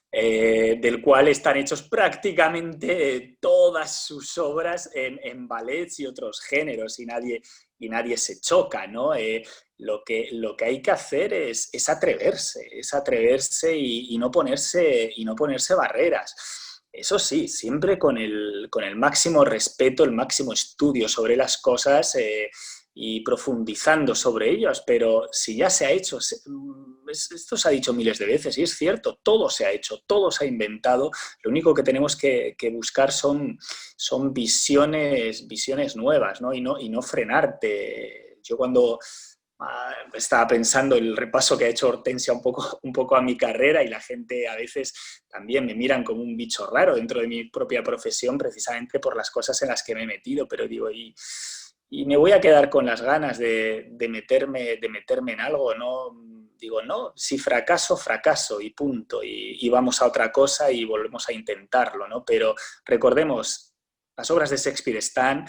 del cual están hechos prácticamente todas sus obras en ballets y otros géneros, y nadie se choca, ¿no? Lo que hay que hacer es atreverse y no ponerse barreras. Eso sí, siempre con el máximo respeto, el máximo estudio sobre las cosas, y profundizando sobre ellos, pero si ya se ha hecho, esto se ha dicho miles de veces y es cierto, todo se ha hecho, todo se ha inventado, lo único que tenemos que buscar son visiones nuevas, ¿no? Y no frenarte. Yo cuando estaba pensando el repaso que ha hecho Hortensia un poco a mi carrera, y la gente a veces también me miran como un bicho raro dentro de mi propia profesión, precisamente por las cosas en las que me he metido, pero digo, y me voy a quedar con las ganas de meterme en algo, ¿no? Digo, no, si fracaso y punto, y vamos a otra cosa y volvemos a intentarlo, ¿no? Pero recordemos, las obras de Shakespeare están,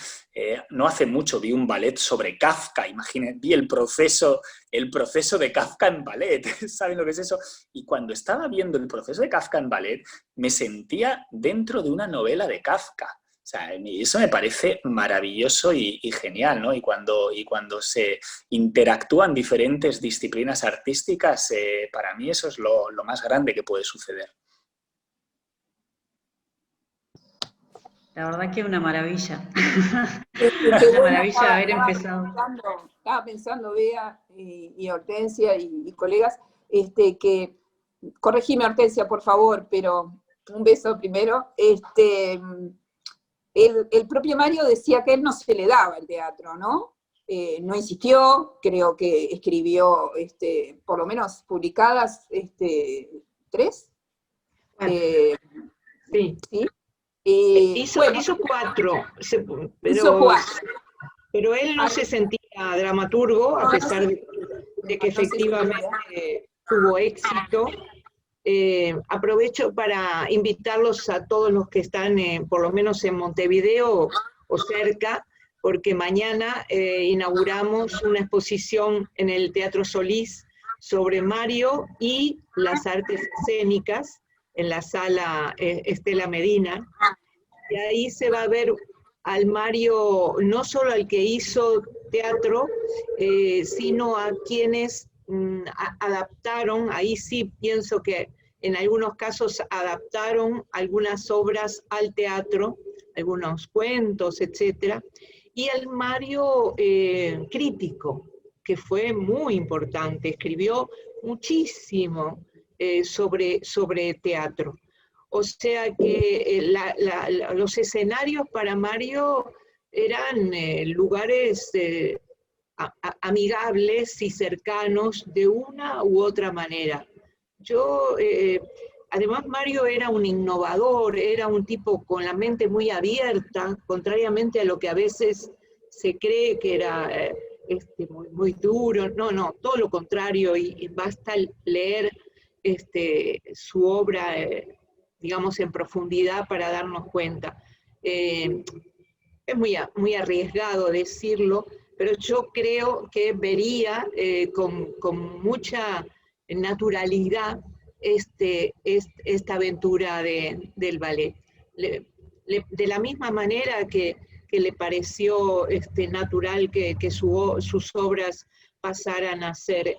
no hace mucho vi un ballet sobre Kafka, imagínense, vi el proceso de Kafka en ballet, ¿saben lo que es eso? Y cuando estaba viendo el proceso de Kafka en ballet, me sentía dentro de una novela de Kafka. O sea, eso me parece maravilloso y genial, ¿no? Y cuando se interactúan diferentes disciplinas artísticas, para mí eso es lo más grande que puede suceder. La verdad que es una maravilla. Una maravilla haber empezado. Estaba pensando, Bea y Hortensia y colegas, que, corregime Hortensia, por favor, pero un beso primero. El propio Mario decía que a él no se le daba el teatro, ¿no? No insistió, creo que escribió, por lo menos publicadas, 3. Sí. ¿Sí? Hizo 4, pero él no se sentía dramaturgo, a pesar de que efectivamente tuvo éxito. Aprovecho para invitarlos a todos los que están, por lo menos en Montevideo o cerca, porque mañana inauguramos una exposición en el Teatro Solís sobre Mario y las artes escénicas, en la sala Estela Medina, y ahí se va a ver al Mario, no solo al que hizo teatro, sino a quienes adaptaron, ahí sí pienso que en algunos casos adaptaron algunas obras al teatro, algunos cuentos, etc. Y al Mario crítico, que fue muy importante, escribió muchísimo sobre teatro. O sea que los escenarios para Mario eran lugares amigables y cercanos de una u otra manera. Además Mario era un innovador, era un tipo con la mente muy abierta, contrariamente a lo que a veces se cree que era muy, muy duro. No, todo lo contrario, y basta leer su obra, digamos, en profundidad para darnos cuenta. Es muy arriesgado decirlo, pero yo creo que vería con mucha naturalidad esta aventura del ballet. De la misma manera que le pareció natural que sus obras pasaran a ser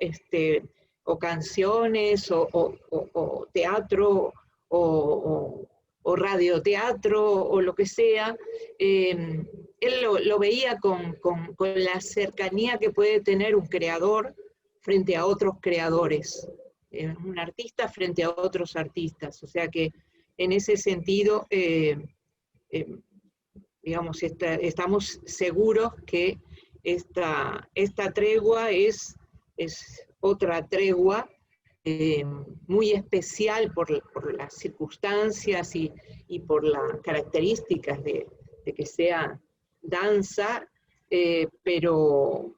o canciones, o teatro, o radioteatro, o lo que sea. Él lo veía con la cercanía que puede tener un creador frente a otros creadores, un artista frente a otros artistas. O sea que en ese sentido, digamos, estamos seguros que esta tregua es otra tregua muy especial por las circunstancias y por las características de que sea danza, pero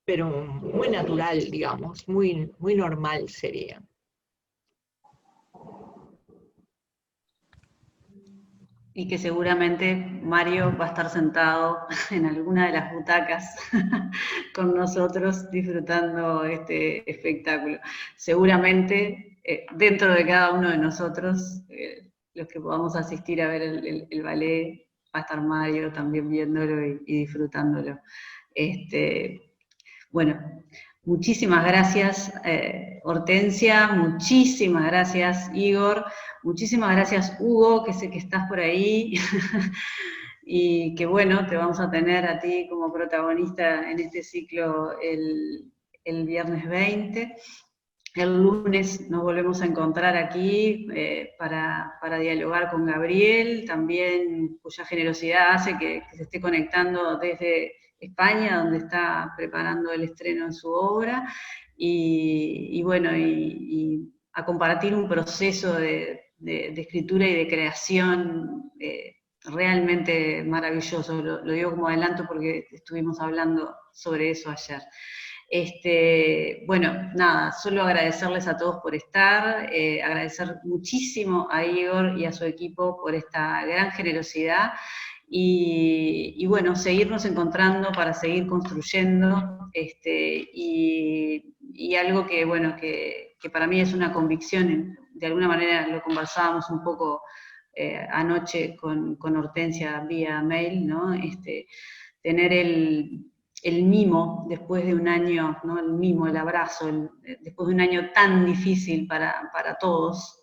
muy natural, digamos, muy normal sería. Y que seguramente Mario va a estar sentado en alguna de las butacas con nosotros disfrutando este espectáculo. Seguramente dentro de cada uno de nosotros, los que podamos asistir a ver el ballet, va a estar Mario también viéndolo y disfrutándolo. Bueno, muchísimas gracias Hortensia, muchísimas gracias Igor, muchísimas gracias Hugo, que sé que estás por ahí, y que bueno, te vamos a tener a ti como protagonista en este ciclo el viernes 20. El lunes nos volvemos a encontrar aquí para dialogar con Gabriel, también cuya generosidad hace que se esté conectando desde España, donde está preparando el estreno de su obra, y bueno, y a compartir un proceso de escritura y de creación realmente maravilloso. Lo digo como adelanto porque estuvimos hablando sobre eso ayer. Bueno, nada, solo agradecerles a todos por estar, agradecer muchísimo a Igor y a su equipo por esta gran generosidad, y bueno, seguirnos encontrando para seguir construyendo, y algo que, bueno, que para mí es una convicción, de alguna manera lo conversábamos un poco anoche con Hortensia vía mail, ¿no? Tener el mimo después de un año, ¿no? El mimo, el abrazo, después de un año tan difícil para todos,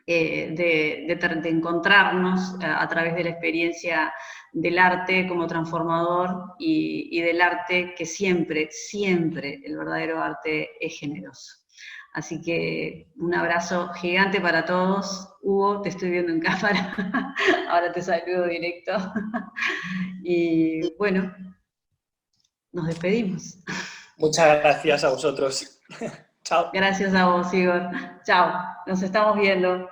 de encontrarnos a través de la experiencia del arte como transformador, y del arte que siempre, siempre el verdadero arte es generoso. Así que un abrazo gigante para todos. Hugo, te estoy viendo en cámara, ahora te saludo directo. Y bueno, nos despedimos. Muchas gracias a vosotros. Chao. Gracias a vos, Igor. Chao, nos estamos viendo.